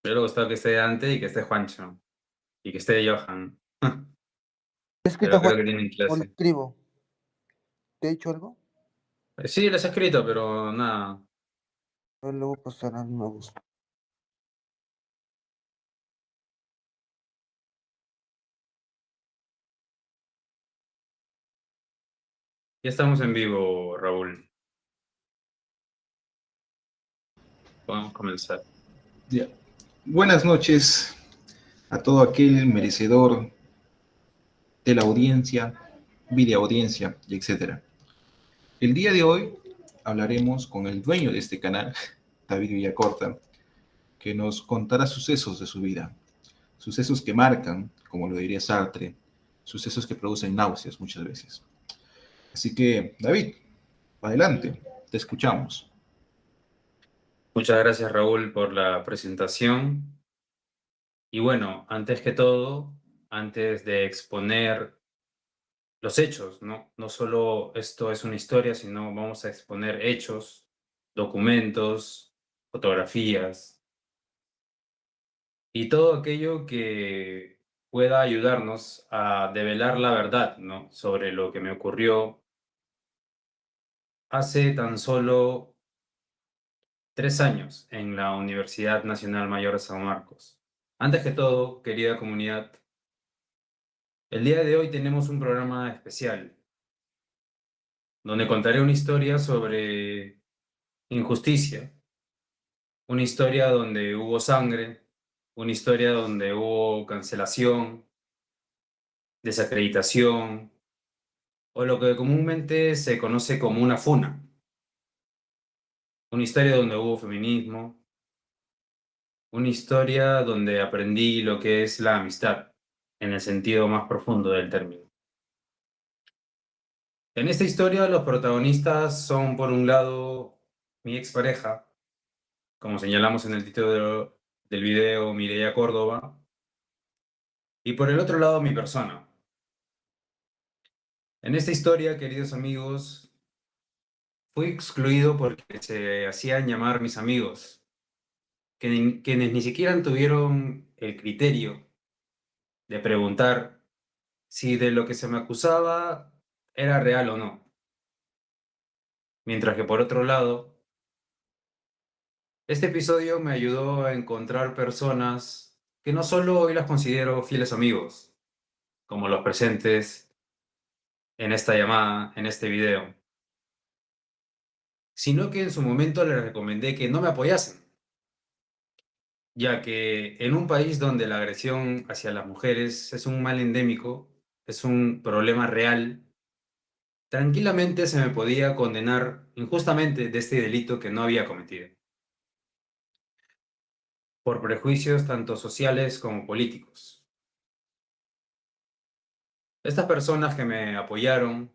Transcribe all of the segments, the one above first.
Me hubiera gustado que esté Dante y que esté Juancho. Y que esté Johan. ¿He escrito a Pero Juan creo que tienen o lo clase. escribo? ¿Te he dicho algo? Sí, les he escrito, pero nada. A ver, luego pasará nuevos. Ya estamos en vivo, Raúl. Podemos comenzar. Ya. Buenas noches a todo aquel merecedor de la audiencia, videoaudiencia y etcétera. El día de hoy hablaremos con el dueño de este canal, David Villacorta, que nos contará sucesos de su vida, sucesos que marcan, como lo diría Sartre, sucesos que producen náuseas muchas veces. Así que, David, adelante, te escuchamos. Muchas gracias, Raúl, por la presentación. Y bueno, antes que todo, antes de exponer los hechos, ¿no? No solo esto es una historia, sino vamos a exponer hechos, documentos, fotografías y todo aquello que pueda ayudarnos a develar la verdad, ¿no? Sobre lo que me ocurrió hace tan solo 3 años en la Universidad Nacional Mayor de San Marcos. Antes que todo, querida comunidad, el día de hoy tenemos un programa especial donde contaré una historia sobre injusticia, una historia donde hubo sangre, una historia donde hubo cancelación, desacreditación o lo que comúnmente se conoce como una funa. Una historia donde hubo feminismo, una historia donde aprendí lo que es la amistad en el sentido más profundo del término. En esta historia los protagonistas son, por un lado, mi expareja, como señalamos en el título del video, Mireia Córdoba, y por el otro lado, mi persona. En esta historia, queridos amigos, fui excluido porque se hacían llamar mis amigos, quienes ni siquiera tuvieron el criterio de preguntar si de lo que se me acusaba era real o no. Mientras que por otro lado, este episodio me ayudó a encontrar personas que no solo hoy las considero fieles amigos, como los presentes en esta llamada, en este video, sino que en su momento les recomendé que no me apoyasen, ya que en un país donde la agresión hacia las mujeres es un mal endémico, es un problema real, tranquilamente se me podía condenar injustamente de este delito que no había cometido, por prejuicios tanto sociales como políticos. Estas personas que me apoyaron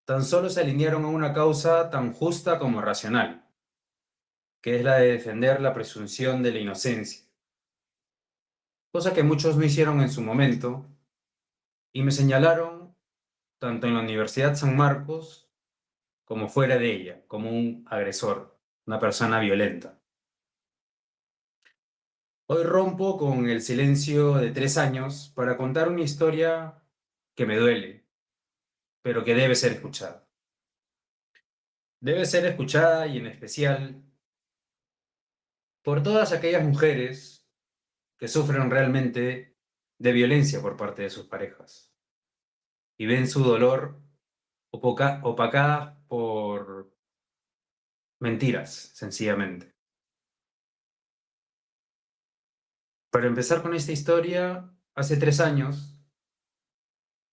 tan solo se alinearon a una causa tan justa como racional, que es la de defender la presunción de la inocencia, cosa que muchos no hicieron en su momento, y me señalaron, tanto en la Universidad San Marcos como fuera de ella, como un agresor, una persona violenta. Hoy rompo con el silencio de 3 años para contar una historia que me duele, pero que debe ser escuchada. Debe ser escuchada y en especial por todas aquellas mujeres que sufren realmente de violencia por parte de sus parejas y ven su dolor opacada por mentiras, sencillamente. Para empezar con esta historia, hace 3 años,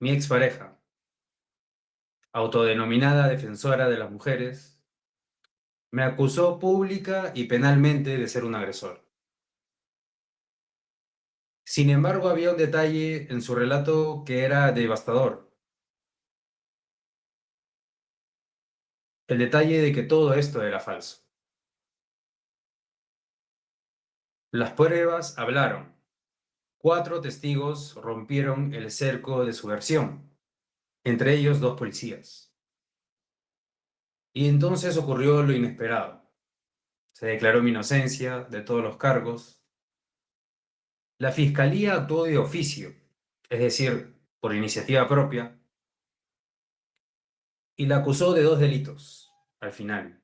mi expareja, autodenominada defensora de las mujeres, me acusó pública y penalmente de ser un agresor. Sin embargo, había un detalle en su relato que era devastador. El detalle de que todo esto era falso. Las pruebas hablaron. 4 testigos rompieron el cerco de su versión, entre ellos 2 policías. Y entonces ocurrió lo inesperado. Se declaró mi inocencia de todos los cargos La fiscalía actuó de oficio, es decir, por iniciativa propia, y la acusó de 2 delitos, al final: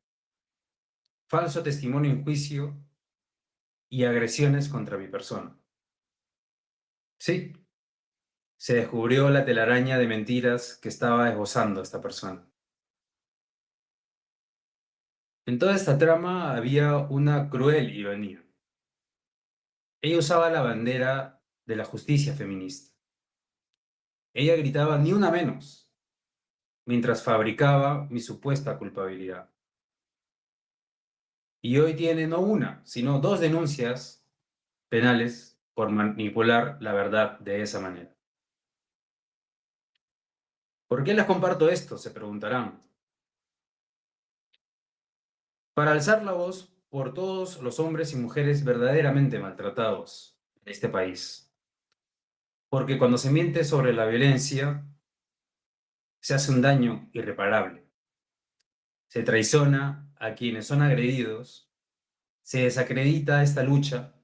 falso testimonio en juicio y agresiones contra mi persona. Sí, se descubrió la telaraña de mentiras que estaba esbozando esta persona. En toda esta trama había una cruel ironía. Ella usaba la bandera de la justicia feminista. Ella gritaba "ni una menos", mientras fabricaba mi supuesta culpabilidad. Y hoy tiene no una, sino 2 denuncias penales por manipular la verdad de esa manera. ¿Por qué les comparto esto?, se preguntarán. Para alzar la voz por todos los hombres y mujeres verdaderamente maltratados en este país. Porque cuando se miente sobre la violencia, se hace un daño irreparable. Se traiciona a quienes son agredidos, se desacredita esta lucha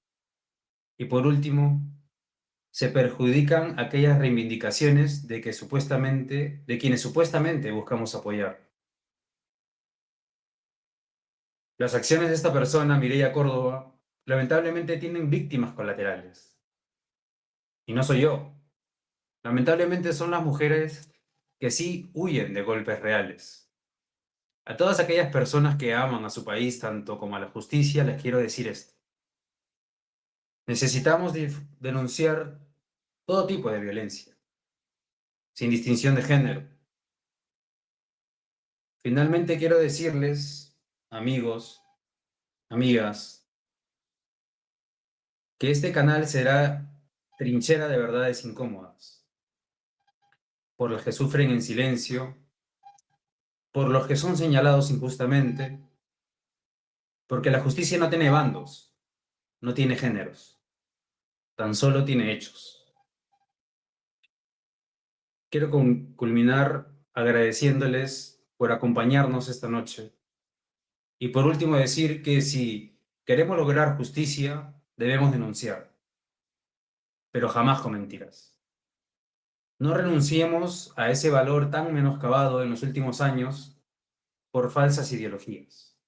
y, por último, se perjudican aquellas reivindicaciones de quienes supuestamente buscamos apoyar. Las acciones de esta persona, Mireia Córdoba, lamentablemente tienen víctimas colaterales. Y no soy yo. Lamentablemente son las mujeres que sí huyen de golpes reales. A todas aquellas personas que aman a su país tanto como a la justicia, les quiero decir esto: necesitamos denunciar todo tipo de violencia, sin distinción de género. Finalmente quiero decirles, amigos, amigas, que este canal será trinchera de verdades incómodas, por los que sufren en silencio, por los que son señalados injustamente, porque la justicia no tiene bandos, no tiene géneros, tan solo tiene hechos. Quiero culminar agradeciéndoles por acompañarnos esta noche. Y por último decir que si queremos lograr justicia, debemos denunciar, pero jamás con mentiras. No renunciemos a ese valor tan menoscabado en los últimos años por falsas ideologías.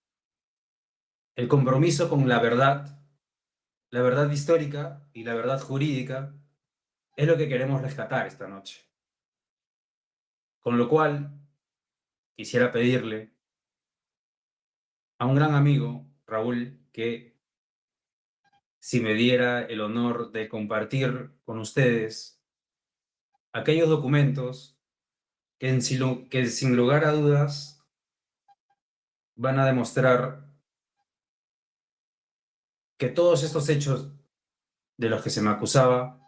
El compromiso con la verdad histórica y la verdad jurídica, es lo que queremos rescatar esta noche. Con lo cual, quisiera pedirle a un gran amigo, Raúl, que si me diera el honor de compartir con ustedes aquellos documentos que sin lugar a dudas van a demostrar que todos estos hechos de los que se me acusaba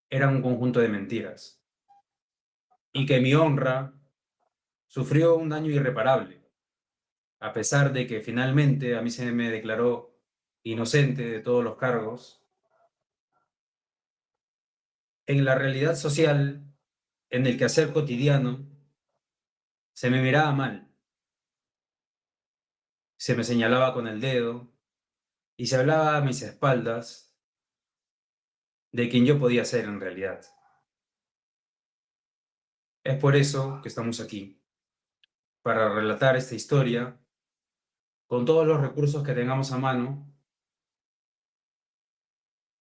eran un conjunto de mentiras y que mi honra sufrió un daño irreparable, a pesar de que finalmente a mí se me declaró inocente de todos los cargos. En la realidad social, en el quehacer cotidiano, se me miraba mal, se me señalaba con el dedo y se hablaba a mis espaldas de quien yo podía ser en realidad. Es por eso que estamos aquí, para relatar esta historia con todos los recursos que tengamos a mano,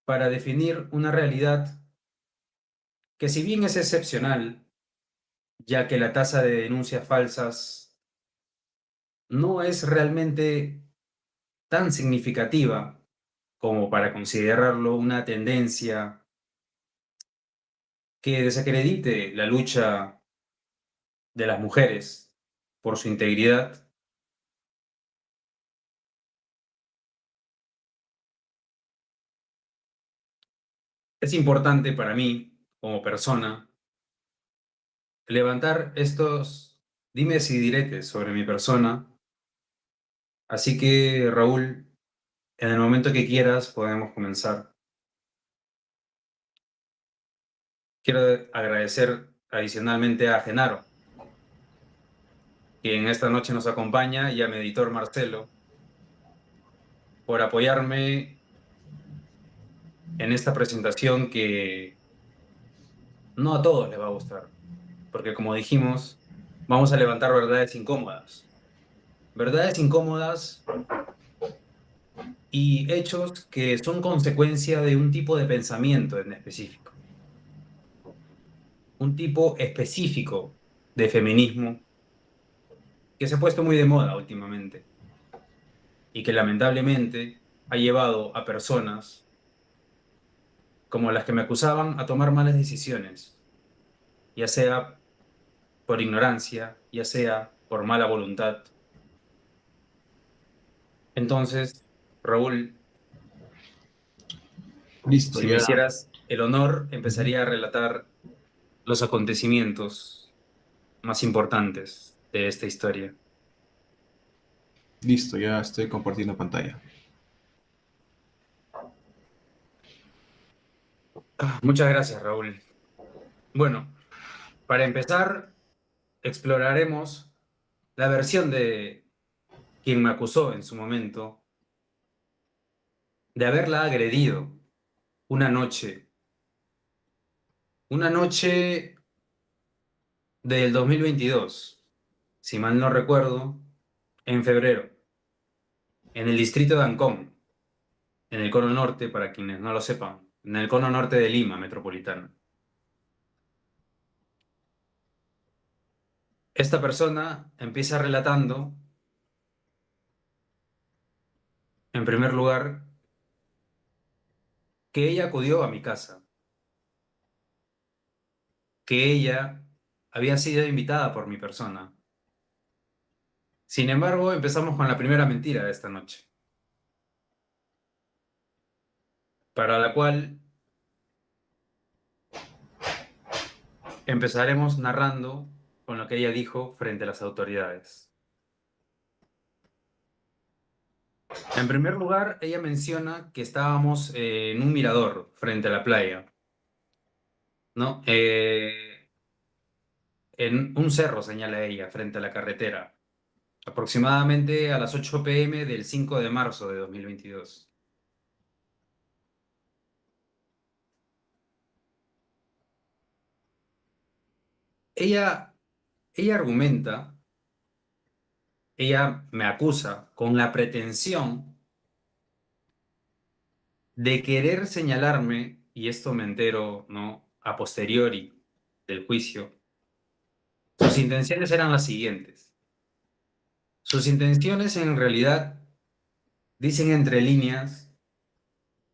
para definir una realidad que, si bien es excepcional, ya que la tasa de denuncias falsas no es realmente tan significativa como para considerarlo una tendencia que desacredite la lucha de las mujeres por su integridad, es importante para mí, como persona, levantar estos dimes y diretes sobre mi persona. Así que, Raúl, en el momento que quieras podemos comenzar. Quiero agradecer adicionalmente a Genaro, quien esta noche nos acompaña, y a mi editor Marcelo, por apoyarme en esta presentación que no a todos les va a gustar, porque como dijimos, vamos a levantar verdades incómodas. Verdades incómodas y hechos que son consecuencia de un tipo de pensamiento en específico. Un tipo específico de feminismo que se ha puesto muy de moda últimamente y que lamentablemente ha llevado a personas como las que me acusaban a tomar malas decisiones, ya sea por ignorancia, ya sea por mala voluntad. Entonces, Raúl, Listo, si me ya. hicieras el honor, Ujú. empezaría a relatar los acontecimientos más importantes de esta historia. Listo, ya estoy compartiendo pantalla. Muchas gracias, Raúl. Bueno, para empezar, exploraremos la versión de quien me acusó en su momento de haberla agredido una noche, una noche del 2022, si mal no recuerdo, en febrero, en el distrito de Ancón, en el Cono Norte, para quienes no lo sepan, en el Cono Norte de Lima metropolitana. Esta persona empieza relatando, en primer lugar, que ella acudió a mi casa, que ella había sido invitada por mi persona. Sin embargo, empezamos con la primera mentira de esta noche, para la cual empezaremos narrando con lo que ella dijo frente a las autoridades. En primer lugar, ella menciona que estábamos en un mirador frente a la playa, ¿no? En un cerro, señala ella, frente a la carretera, aproximadamente a las 8 p.m. del 5 de marzo de 2022. Ella, ella argumenta, ella me acusa con la pretensión de querer señalarme, y esto me entero, ¿no? A posteriori del juicio, sus intenciones eran las siguientes. Sus intenciones en realidad dicen entre líneas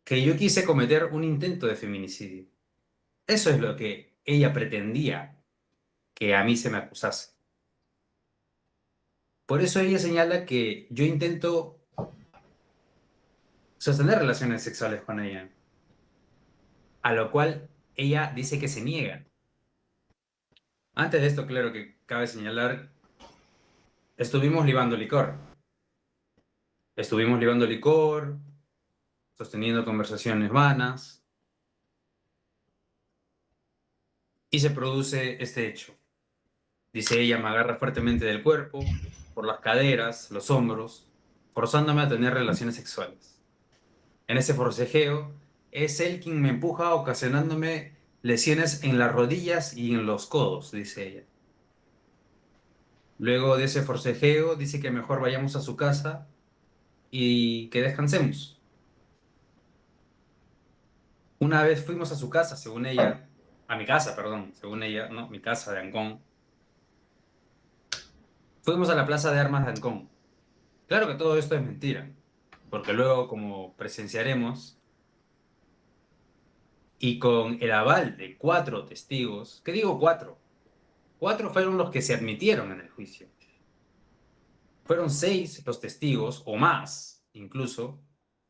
que yo quise cometer un intento de feminicidio. Eso es lo que ella pretendía que a mí se me acusase. Por eso ella señala que yo intento sostener relaciones sexuales con ella, a lo cual ella dice que se niega. Antes de esto, claro que cabe señalar, estuvimos libando licor. Estuvimos libando licor, sosteniendo conversaciones vanas, y se produce este hecho. Dice ella, me agarra fuertemente del cuerpo, por las caderas, los hombros, forzándome a tener relaciones sexuales. En ese forcejeo, es él quien me empuja, ocasionándome lesiones en las rodillas y en los codos, dice ella. Luego de ese forcejeo, dice que mejor vayamos a su casa y que descansemos. Una vez fuimos a su casa, según ella, a mi casa, perdón, según ella, no, mi casa de Ancón. Fuimos a la plaza de armas de Ancón. Claro que todo esto es mentira, porque luego, como presenciaremos, y con el aval de 4 testigos, ¿qué digo 4? 4 fueron los que se admitieron en el juicio. Fueron 6 los testigos, o más incluso,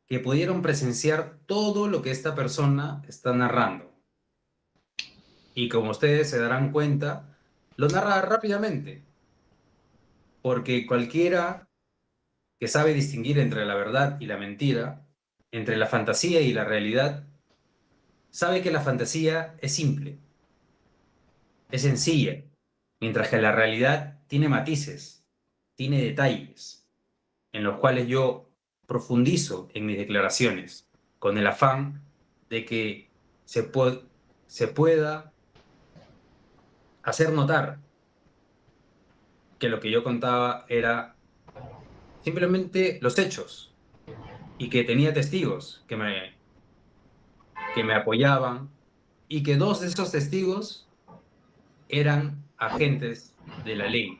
que pudieron presenciar todo lo que esta persona está narrando. Y como ustedes se darán cuenta, lo narra rápidamente, porque cualquiera que sabe distinguir entre la verdad y la mentira, entre la fantasía y la realidad, sabe que la fantasía es simple, es sencilla, mientras que la realidad tiene matices, tiene detalles, en los cuales yo profundizo en mis declaraciones, con el afán de que se pueda hacer notar que lo que yo contaba era simplemente los hechos y que tenía testigos que me apoyaban y que dos de esos testigos eran agentes de la ley.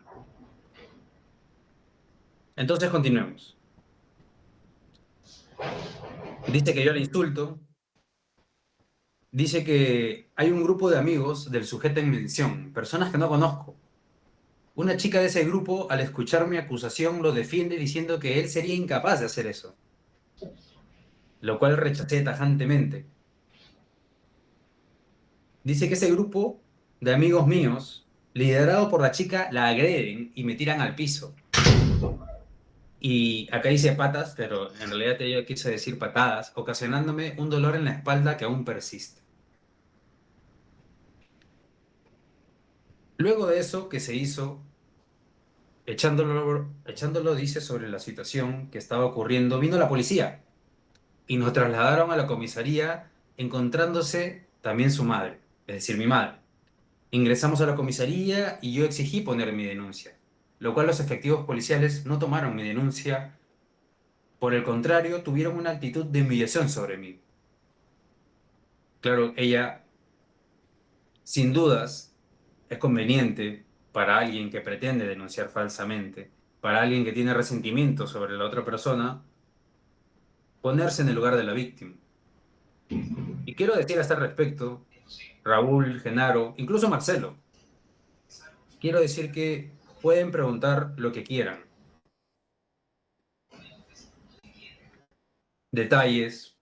Entonces continuemos. Dice que yo le insulto. Dice que hay un grupo de amigos del sujeto en mención, personas que no conozco. Una chica de ese grupo, al escuchar mi acusación, lo defiende diciendo que él sería incapaz de hacer eso, lo cual rechacé tajantemente. Dice que ese grupo de amigos míos, liderado por la chica, la agreden y me tiran al piso. Y acá dice patas, pero en realidad yo quise decir patadas, ocasionándome un dolor en la espalda que aún persiste. Luego de eso que se hizo, echándolo, dice, sobre la situación que estaba ocurriendo, vino la policía y nos trasladaron a la comisaría, encontrándose también su madre, es decir, mi madre. Ingresamos a la comisaría y yo exigí poner mi denuncia, lo cual los efectivos policiales no tomaron mi denuncia, por el contrario, tuvieron una actitud de humillación sobre mí. Claro, ella, sin dudas, es conveniente para alguien que pretende denunciar falsamente, para alguien que tiene resentimiento sobre la otra persona, ponerse en el lugar de la víctima. Y quiero decir a este respecto, Raúl, Genaro, incluso Marcelo, quiero decir que pueden preguntar lo que quieran, detalles,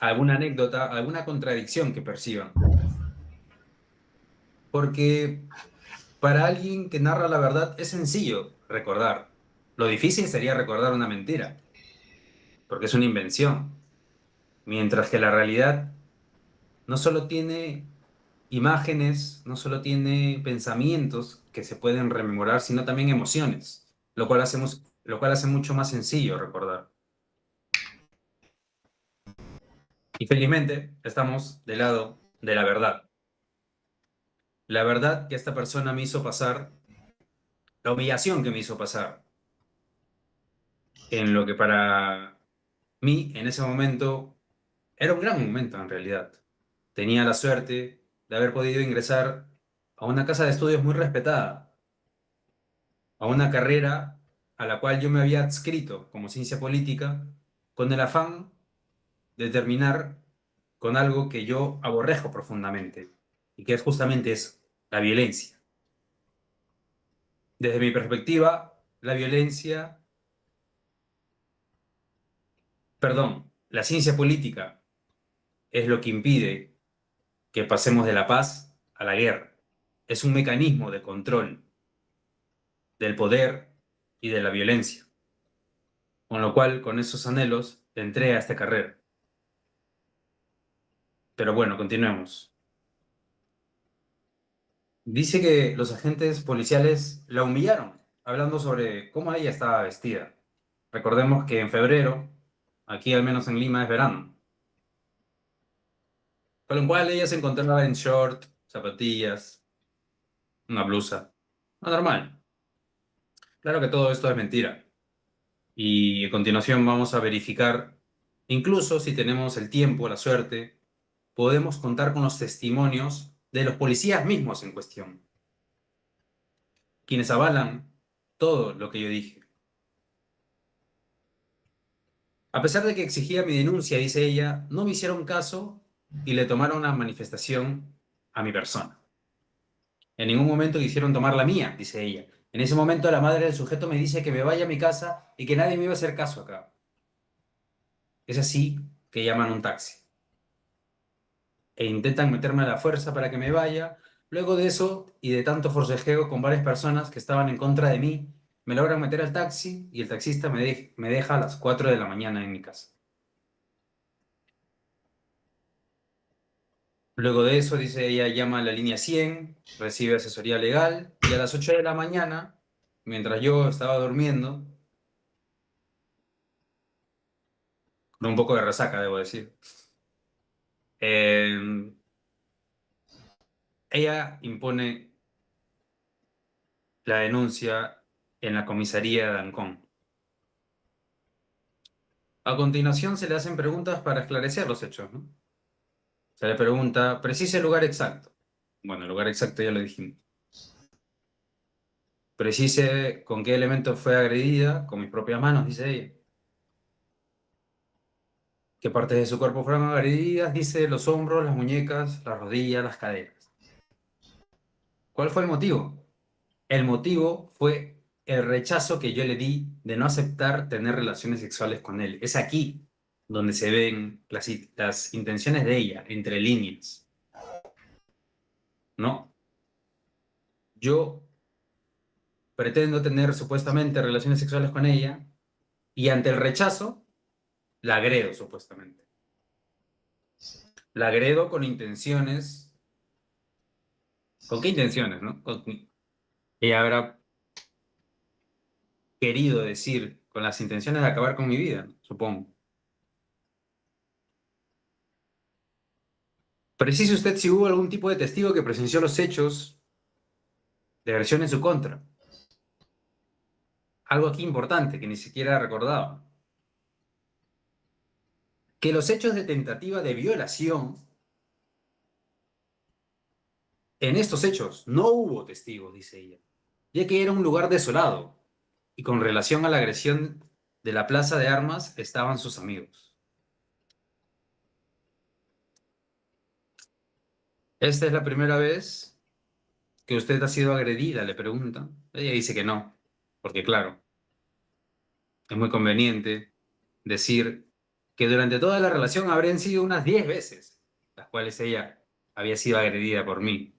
alguna anécdota, alguna contradicción que perciban. Porque para alguien que narra la verdad es sencillo recordar. Lo difícil sería recordar una mentira, porque es una invención. Mientras que la realidad no solo tiene imágenes, no solo tiene pensamientos que se pueden rememorar, sino también emociones, lo cual hace mucho más sencillo recordar. Y felizmente estamos del lado de la verdad. La verdad que esta persona me hizo pasar, la humillación que me hizo pasar, en lo que para mí en ese momento era un gran momento en realidad. Tenía la suerte de haber podido ingresar a una casa de estudios muy respetada, a una carrera a la cual yo me había adscrito como ciencia política, con el afán de terminar con algo que yo aborrezco profundamente, y que es justamente eso, la violencia. Desde mi perspectiva, la ciencia política es lo que impide que pasemos de la paz a la guerra. Es un mecanismo de control del poder y de la violencia. Con lo cual, con esos anhelos, entré a esta carrera. Pero bueno, continuemos. Dice que los agentes policiales la humillaron, hablando sobre cómo ella estaba vestida. Recordemos que en febrero, aquí al menos en Lima, es verano. Con lo cual ella se encontraba en short, zapatillas, una blusa. No, normal. Claro que todo esto es mentira. Y a continuación vamos a verificar, incluso si tenemos el tiempo, la suerte, podemos contar con los testimonios de los policías mismos en cuestión, quienes avalan todo lo que yo dije. A pesar de que exigía mi denuncia, dice ella, no me hicieron caso y le tomaron una manifestación a mi persona. En ningún momento quisieron tomar la mía, dice ella. En ese momento la madre del sujeto me dice que me vaya a mi casa y que nadie me iba a hacer caso acá. Es así que llaman un taxi e intentan meterme a la fuerza para que me vaya. Luego de eso y de tanto forcejeo con varias personas que estaban en contra de mí, me logran meter al taxi y el taxista me deja a las 4 de la mañana en mi casa. Luego de eso, dice ella, llama a la línea 100, recibe asesoría legal y a las 8 de la mañana, mientras yo estaba durmiendo, con un poco de resaca, debo decir, Eh, ella impone la denuncia en la comisaría de Ancón. A continuación se le hacen preguntas para esclarecer los hechos, ¿no? Se le pregunta, precise el lugar exacto. Bueno, el lugar exacto ya lo dijimos. Precise con qué elemento fue agredida, con mis propias manos, dice ella. ¿Qué partes de su cuerpo fueron agredidas? Dice los hombros, las muñecas, las rodillas, las caderas. ¿Cuál fue el motivo? El motivo fue el rechazo que yo le di de no aceptar tener relaciones sexuales con él. Es aquí donde se ven las intenciones de ella, entre líneas, ¿no? Yo pretendo tener supuestamente relaciones sexuales con ella y ante el rechazo la agredo supuestamente. La agredo con intenciones. ¿Con qué intenciones, no? Ella habrá querido decir con las intenciones de acabar con mi vida, ¿no? Supongo. Precise usted si hubo algún tipo de testigo que presenció los hechos de versión en su contra. Algo aquí importante que ni siquiera recordaba. Que los hechos de tentativa de violación, en estos hechos no hubo testigos, dice ella, ya que era un lugar desolado y con relación a la agresión de la plaza de armas estaban sus amigos. Esta es la primera vez que usted ha sido agredida, le preguntan. Ella dice que no, porque claro, es muy conveniente decir que durante toda la relación habrían sido unas 10 veces las cuales ella había sido agredida por mí.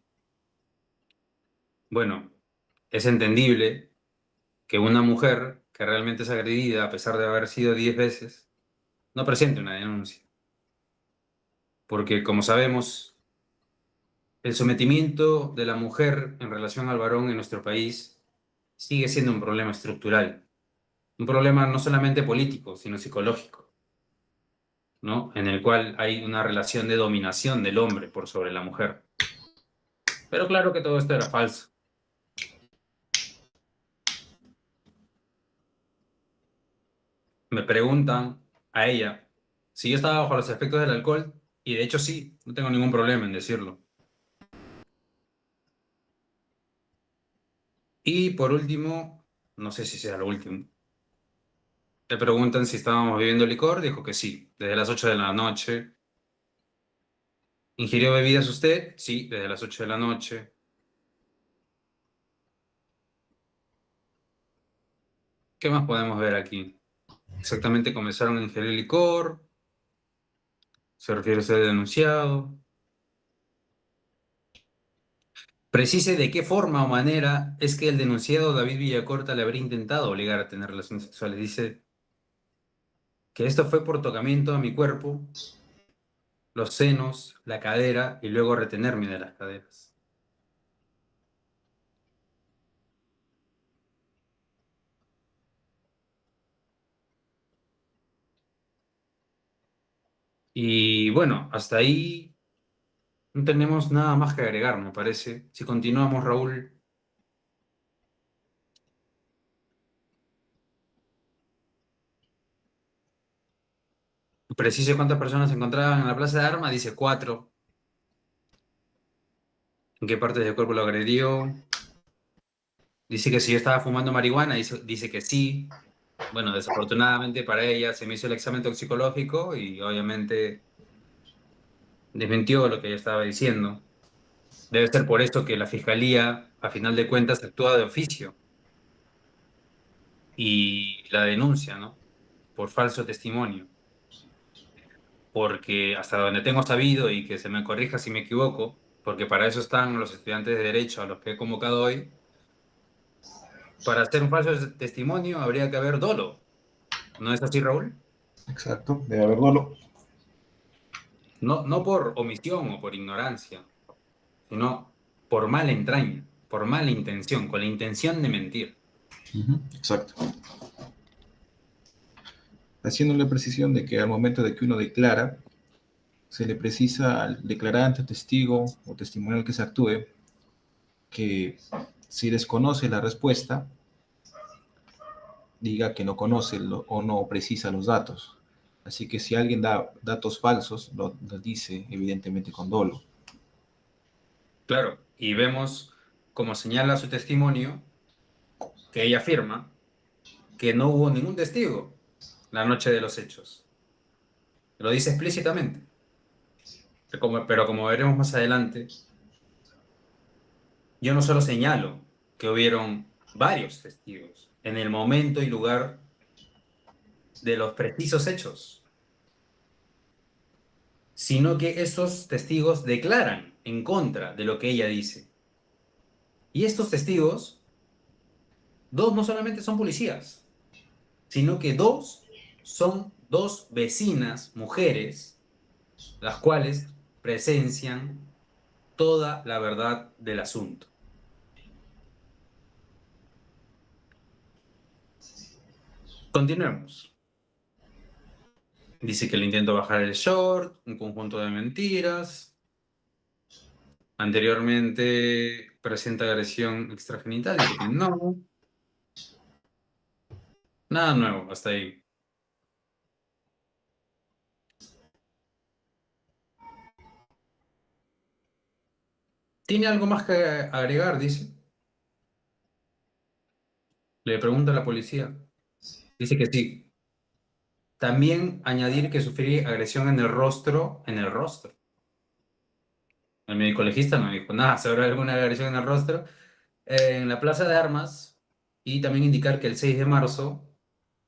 Bueno, es entendible que una mujer que realmente es agredida, a pesar de haber sido 10 veces, no presente una denuncia. Porque, como sabemos, el sometimiento de la mujer en relación al varón en nuestro país sigue siendo un problema estructural. Un problema no solamente político, sino psicológico, ¿no? En el cual hay una relación de dominación del hombre por sobre la mujer. Pero claro que todo esto era falso. Me preguntan a ella si yo estaba bajo los efectos del alcohol, y de hecho sí, no tengo ningún problema en decirlo. Y por último, no sé si sea lo último, le preguntan si estábamos bebiendo licor, dijo que sí, desde las 8 de la noche. ¿Ingirió bebidas usted? Sí, desde las 8 de la noche. ¿Qué más podemos ver aquí? Exactamente comenzaron a ingerir licor. ¿Se refiere usted al denunciado? Precise de qué forma o manera es que el denunciado David Villacorta le habría intentado obligar a tener relaciones sexuales. Dice que esto fue por tocamiento a mi cuerpo, los senos, la cadera y luego retenerme de las caderas. Y bueno, hasta ahí no tenemos nada más que agregar, me parece. Si continuamos, Raúl. Precise cuántas personas se encontraban en la plaza de armas, dice 4. ¿En qué partes del cuerpo lo agredió? Dice que si yo estaba fumando marihuana, dice que sí. Bueno, desafortunadamente para ella se me hizo el examen toxicológico y obviamente desmintió lo que yo estaba diciendo. Debe ser por eso que la fiscalía, a final de cuentas, actúa de oficio y la denuncia, ¿no? Por falso testimonio. Porque hasta donde tengo sabido, y que se me corrija si me equivoco, porque para eso están los estudiantes de Derecho a los que he convocado hoy, para hacer un falso testimonio habría que haber dolo. ¿No es así, Raúl? Exacto, debe haber dolo. No, no por omisión o por ignorancia, sino por mala entraña, por mala intención, con la intención de mentir. Exacto. Haciendo la precisión de que al momento de que uno declara, se le precisa al declarante, testigo o testimonial que se actúe que si desconoce la respuesta, diga que no conoce o no precisa los datos. Así que si alguien da datos falsos, lo dice evidentemente con dolo. Claro, y vemos, como señala su testimonio, que ella afirma que no hubo ningún testigo la noche de los hechos. Lo dice explícitamente. Pero como veremos más adelante, yo no solo señalo que hubieron varios testigos en el momento y lugar de los precisos hechos, sino que estos testigos declaran en contra de lo que ella dice. Y estos testigos, dos no solamente son policías, sino que dos son dos vecinas, mujeres, las cuales presencian toda la verdad del asunto. Continuemos. Dice que le intentó bajar el short, un conjunto de mentiras. Anteriormente presenta agresión extragenital, dice que no. Nada nuevo, hasta ahí. ¿Tiene algo más que agregar? Dice. Le pregunta a la policía. Dice que sí. También añadir que sufrí agresión en el rostro, El médico legista no dijo nada sobre alguna agresión en el rostro, en la Plaza de Armas, y también indicar que el 6 de marzo,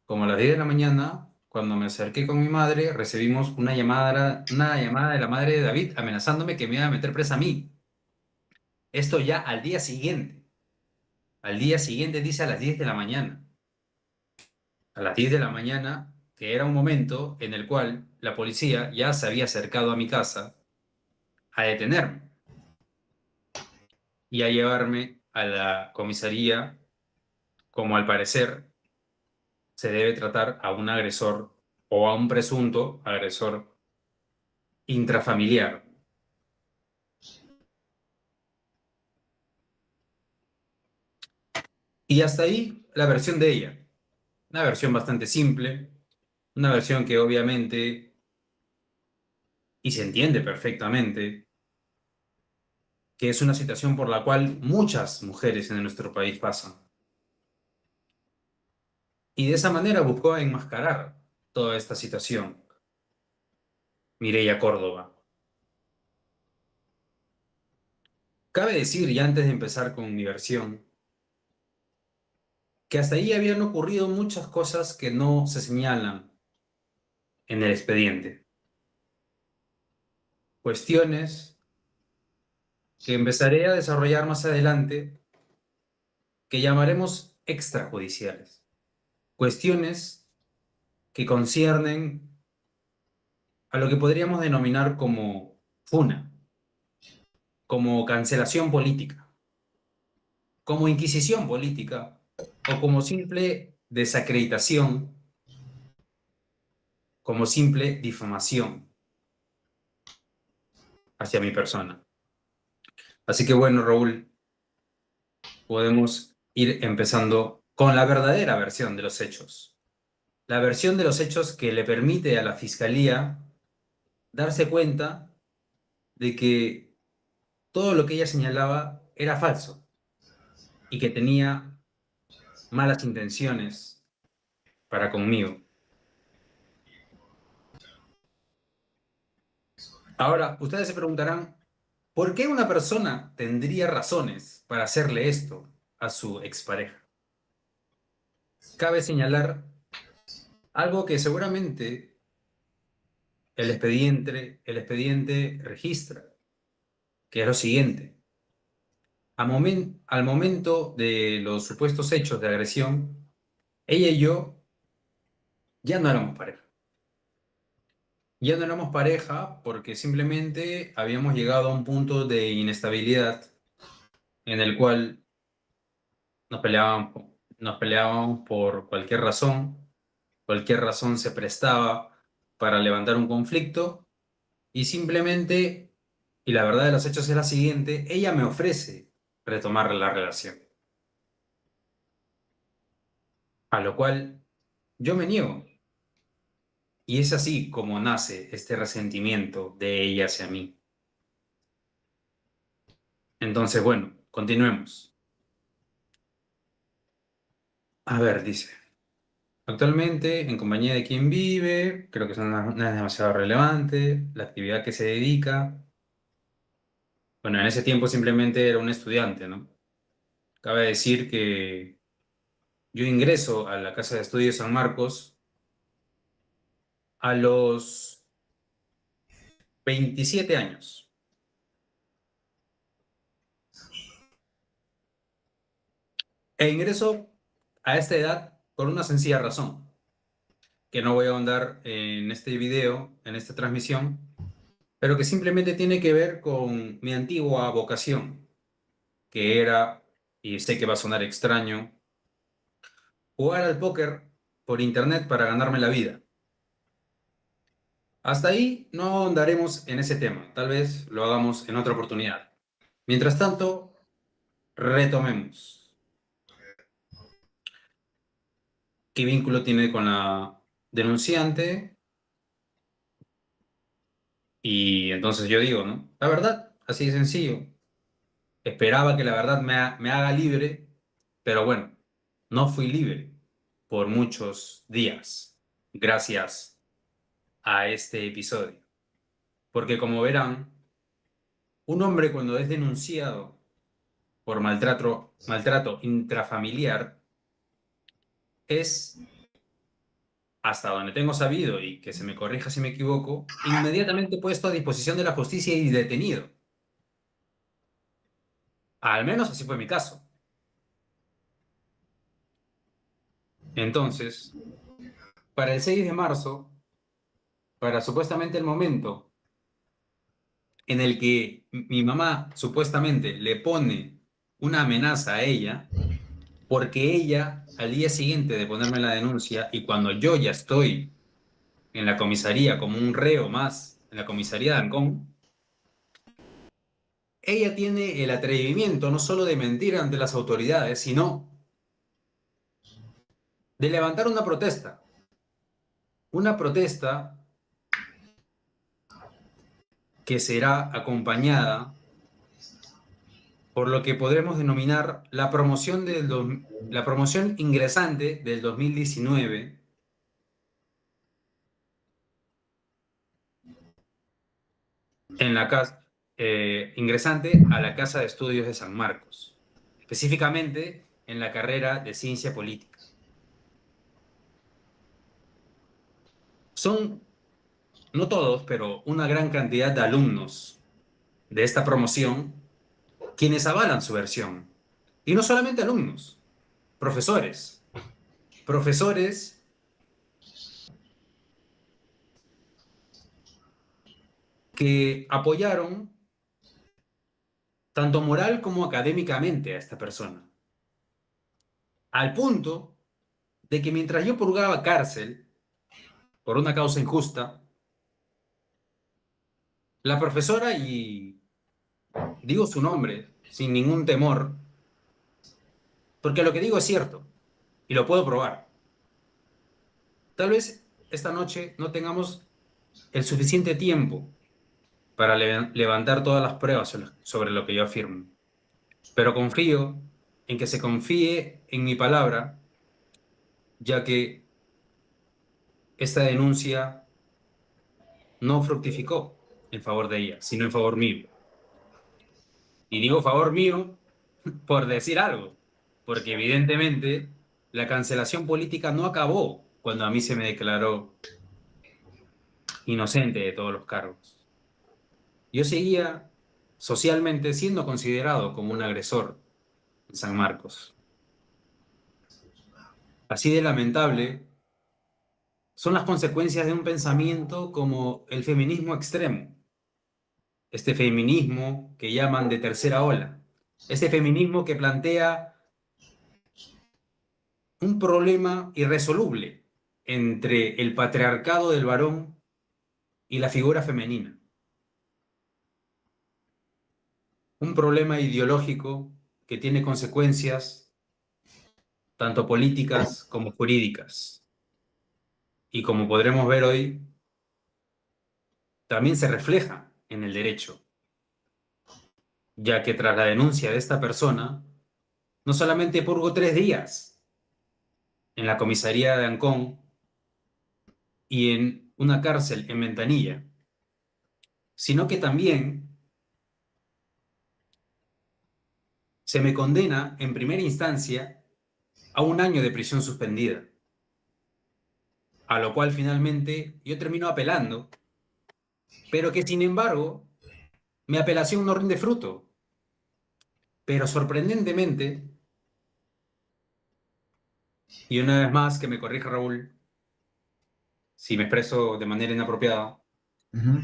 como a las 10 de la mañana, cuando me acerqué con mi madre, recibimos una llamada de la madre de David amenazándome que me iba a meter presa a mí. Esto ya al día siguiente. Al día siguiente dice a las 10 de la mañana. A las 10 de la mañana, que era un momento en el cual la policía ya se había acercado a mi casa a detenerme y a llevarme a la comisaría, como al parecer se debe tratar a un agresor o a un presunto agresor intrafamiliar. Y hasta ahí la versión de ella. Una versión bastante simple, una versión que obviamente, y se entiende perfectamente, que es una situación por la cual muchas mujeres en nuestro país pasan. Y de esa manera buscó enmascarar toda esta situación. Mireia Córdoba. Cabe decir, y antes de empezar con mi versión, que hasta ahí habían ocurrido muchas cosas que no se señalan en el expediente. Cuestiones que empezaré a desarrollar más adelante, que llamaremos extrajudiciales. Cuestiones que conciernen a lo que podríamos denominar como funa, como cancelación política, como inquisición política o como simple desacreditación, como simple difamación hacia mi persona. Así que bueno, Raúl, podemos ir empezando con la verdadera versión de los hechos. La versión de los hechos que le permite a la Fiscalía darse cuenta de que todo lo que ella señalaba era falso y que tenía malas intenciones para conmigo. Ahora, ustedes se preguntarán, ¿por qué una persona tendría razones para hacerle esto a su expareja? Cabe señalar algo que seguramente el expediente registra, que es lo siguiente. Al momento de los supuestos hechos de agresión, ella y yo ya no éramos pareja. Ya no éramos pareja porque simplemente habíamos llegado a un punto de inestabilidad en el cual nos peleábamos por cualquier razón se prestaba para levantar un conflicto Y simplemente, y la verdad de los hechos es la siguiente, ella me ofrece retomar la relación. A lo cual yo me niego. Y es así como nace este resentimiento de ella hacia mí. Entonces, bueno, continuemos. A ver, dice. Actualmente, en compañía de quien vive, creo que eso no es demasiado relevante, la actividad que se dedica. Bueno, en ese tiempo simplemente era un estudiante, ¿no? Cabe decir que yo ingreso a la Casa de Estudios San Marcos a los 27 años. E ingreso a esta edad por una sencilla razón, que no voy a ahondar en este video, en esta transmisión, pero que simplemente tiene que ver con mi antigua vocación, que era, y sé que va a sonar extraño, jugar al póker por internet para ganarme la vida. Hasta ahí no ahondaremos en ese tema, tal vez lo hagamos en otra oportunidad. Mientras tanto, retomemos. ¿Qué vínculo tiene con la denunciante? Y entonces yo digo, ¿no? La verdad, así de sencillo. Esperaba que la verdad me haga libre, pero bueno, no fui libre por muchos días, gracias a este episodio. Porque como verán, un hombre cuando es denunciado por maltrato intrafamiliar es, hasta donde tengo sabido y que se me corrija si me equivoco, inmediatamente puesto a disposición de la justicia y detenido. Al menos así fue mi caso. Entonces, para el 6 de marzo, para supuestamente el momento en el que mi mamá supuestamente le pone una amenaza a ella, porque ella al día siguiente de ponerme la denuncia y cuando yo ya estoy en la comisaría como un reo más, en la comisaría de Ancón, ella tiene el atrevimiento no solo de mentir ante las autoridades, sino de levantar una protesta que será acompañada por lo que podremos denominar la promoción ingresante del 2019 en la casa, ingresante a la Casa de Estudios de San Marcos, específicamente en la carrera de Ciencia Política. Son, no todos, pero una gran cantidad de alumnos de esta promoción quienes avalan su versión. Y no solamente alumnos, profesores. Profesores que apoyaron tanto moral como académicamente a esta persona. Al punto de que mientras yo purgaba cárcel por una causa injusta, la profesora, y digo su nombre sin ningún temor, porque lo que digo es cierto y lo puedo probar. Tal vez esta noche no tengamos el suficiente tiempo para levantar todas las pruebas sobre lo que yo afirmo, pero confío en que se confíe en mi palabra, ya que esta denuncia no fructificó en favor de ella, sino en favor mío. Y digo favor mío por decir algo, porque evidentemente la cancelación política no acabó cuando a mí se me declaró inocente de todos los cargos. Yo seguía socialmente siendo considerado como un agresor en San Marcos. Así de lamentable son las consecuencias de un pensamiento como el feminismo extremo, este feminismo que llaman de tercera ola, este feminismo que plantea un problema irresoluble entre el patriarcado del varón y la figura femenina. un problema ideológico que tiene consecuencias tanto políticas como jurídicas. Y como podremos ver hoy, también se refleja en el derecho, ya que tras la denuncia de esta persona, no solamente purgó 3 días en la comisaría de Ancón y en una cárcel en Ventanilla, sino que también se me condena en primera instancia a 1 año de prisión suspendida, a lo cual finalmente yo termino apelando, pero que sin embargo mi apelación no rinde fruto. Pero sorprendentemente, y una vez más que me corrija Raúl, si me expreso de manera inapropiada, Ujú.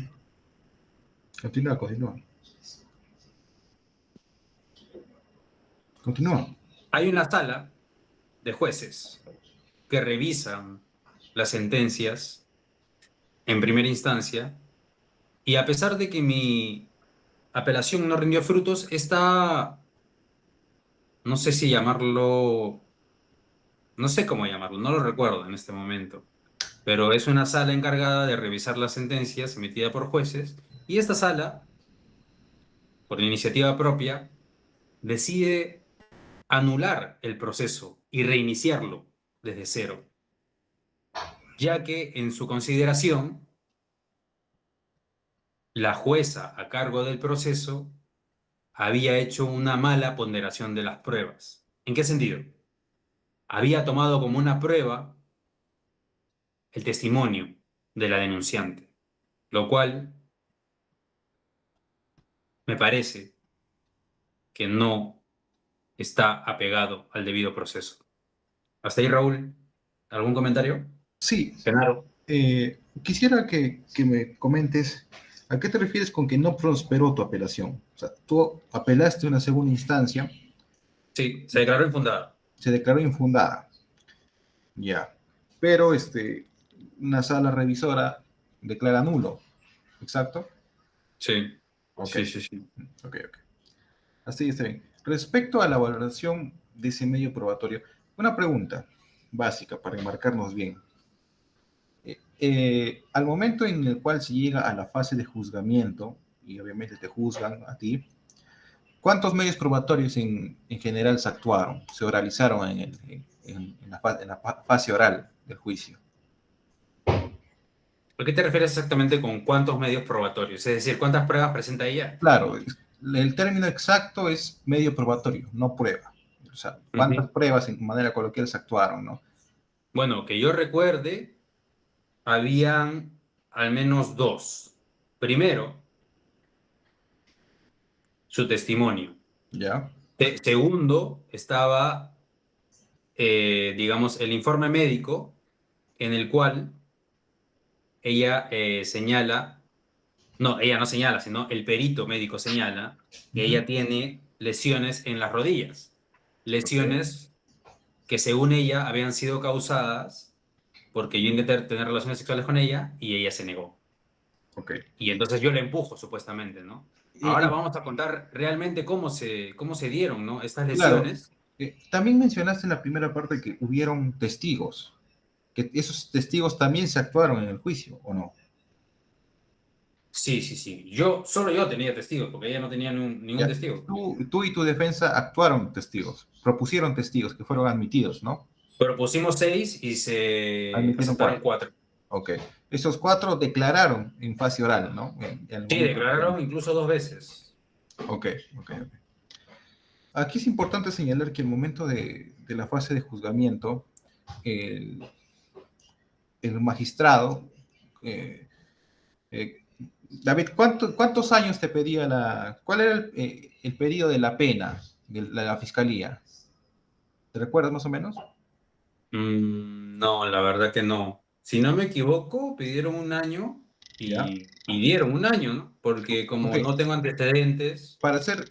Continúa, continúa. Continúa. hay una sala de jueces que revisan las sentencias en primera instancia y a pesar de que mi apelación no rindió frutos, está, no sé si llamarlo, no sé cómo llamarlo, no lo recuerdo en este momento, pero es una sala encargada de revisar las sentencias emitidas por jueces y esta sala, por iniciativa propia, decide anular el proceso y reiniciarlo desde cero, ya que en su consideración, la jueza a cargo del proceso había hecho una mala ponderación de las pruebas. ¿En qué sentido? Había tomado como una prueba el testimonio de la denunciante, lo cual me parece que no está apegado al debido proceso. Hasta ahí, Raúl, ¿algún comentario? Sí, Genaro. quisiera que me comentes a qué te refieres con que no prosperó tu apelación. O sea, tú apelaste a una segunda instancia, Sí, se declaró infundada. se declaró infundada, ya, pero una sala revisora declara nulo, ¿exacto? Sí, Ok, sí, sí, sí. ok. Así está bien. Respecto a la valoración de ese medio probatorio, una pregunta básica para enmarcarnos bien. Al momento en el cual se llega a la fase de juzgamiento, y obviamente te juzgan a ti, ¿cuántos medios probatorios en general se actuaron, se oralizaron en la fase oral del juicio? ¿A qué te refieres exactamente con cuántos medios probatorios? Es decir, ¿cuántas pruebas presenta ella? Claro, el término exacto es medio probatorio, no prueba. O sea, ¿cuántas Ujú. pruebas en manera coloquial se actuaron, no? Bueno, que yo recuerde, habían al menos dos. Primero, su testimonio. ¿Ya? Segundo, estaba, digamos, el informe médico en el cual ella señala, no, ella no señala, sino el perito médico señala que Ujú. ella tiene lesiones en las rodillas. Ok, Lesiones que según ella habían sido causadas porque yo intenté tener relaciones sexuales con ella y ella se negó. ok. Y entonces yo le empujo, supuestamente, ¿no? Ahora vamos a contar realmente cómo se dieron, ¿no? Estas Claro, lesiones. también mencionaste en la primera parte que hubieron testigos, que esos testigos también se actuaron en el juicio, ¿o no? Sí, sí, sí. Solo yo tenía testigos, porque ella no tenía ningún Ya, testigo. tú y tu defensa actuaron testigos, propusieron testigos que fueron admitidos, ¿no? Propusimos 6 y se Admitieron aceptaron 4. 4. Ok. Esos 4 declararon en fase oral, ¿no? En el Sí, momento. declararon incluso 2 veces. Ok, ok. Aquí es importante señalar que el momento de la fase de juzgamiento, el, el magistrado, eh, eh, David, ¿cuántos años te pedía cuál era el pedido de la pena de la fiscalía? ¿Te recuerdas más o menos? No, la verdad que no. Si no me equivoco, pidieron 1 año Ya. y dieron 1 año, ¿no? Porque Ok, como no tengo antecedentes, para ser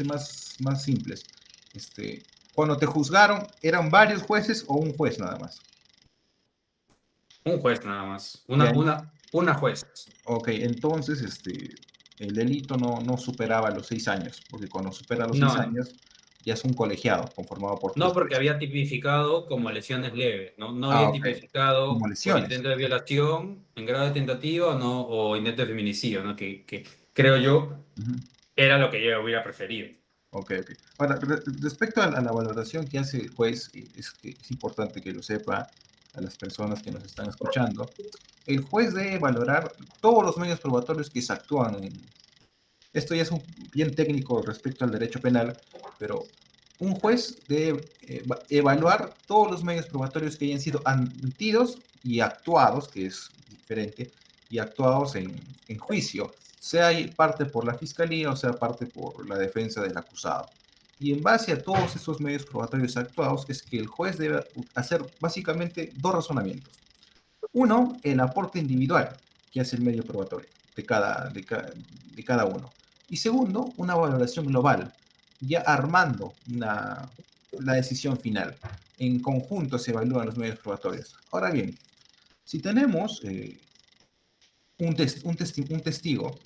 más simples, este, cuando te juzgaron, ¿eran varios jueces o un juez nada más? un juez nada más. Ya, Una juez. ok, entonces, el delito no superaba los 6 años, porque cuando supera los 6 No, no. años ya es un colegiado conformado por No, 3 porque jueces. había tipificado como lesiones leves, ¿no? No Ah, había ok. Como tipificado por lesiones. intento de violación en grado de tentativa, ¿no? O intento de feminicidio, ¿no? Que creo yo Ujú. era lo que yo hubiera preferido. Ok, ok. Ahora, respecto a la valoración que hace el juez, es que es importante que lo sepa a las personas que nos están escuchando. El juez debe valorar todos los medios probatorios que se actúan en... Esto ya es bien técnico respecto al derecho penal, pero un juez debe evaluar todos los medios probatorios que hayan sido admitidos y actuados, que es diferente, y actuados en juicio, sea parte por la fiscalía o sea parte por la defensa del acusado. Y en base a todos esos medios probatorios actuados es que el juez debe hacer básicamente dos razonamientos. Uno, el aporte individual que hace el medio probatorio de cada uno. Y segundo, una valoración global, ya armando la decisión final. En conjunto se evalúan los medios probatorios. Ahora bien, si tenemos un testigo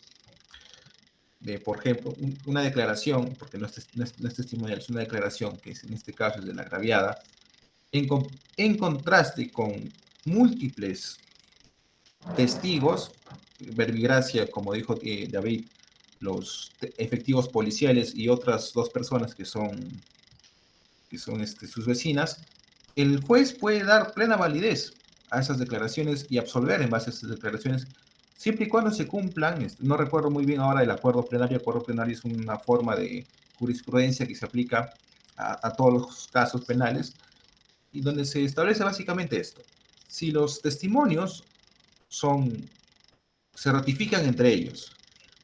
de, por ejemplo, una declaración, porque no es testimonial, es una declaración que en este caso es de la agraviada, en, en contraste con múltiples testigos, verbigracia, como dijo David, los efectivos policiales y otras dos personas que son sus vecinas, el juez puede dar plena validez a esas declaraciones y absolver en base a esas declaraciones, siempre y cuando se cumplan, no recuerdo muy bien ahora el acuerdo plenario es una forma de jurisprudencia que se aplica a todos los casos penales, y donde se establece básicamente esto. Si los testimonios son se ratifican entre ellos,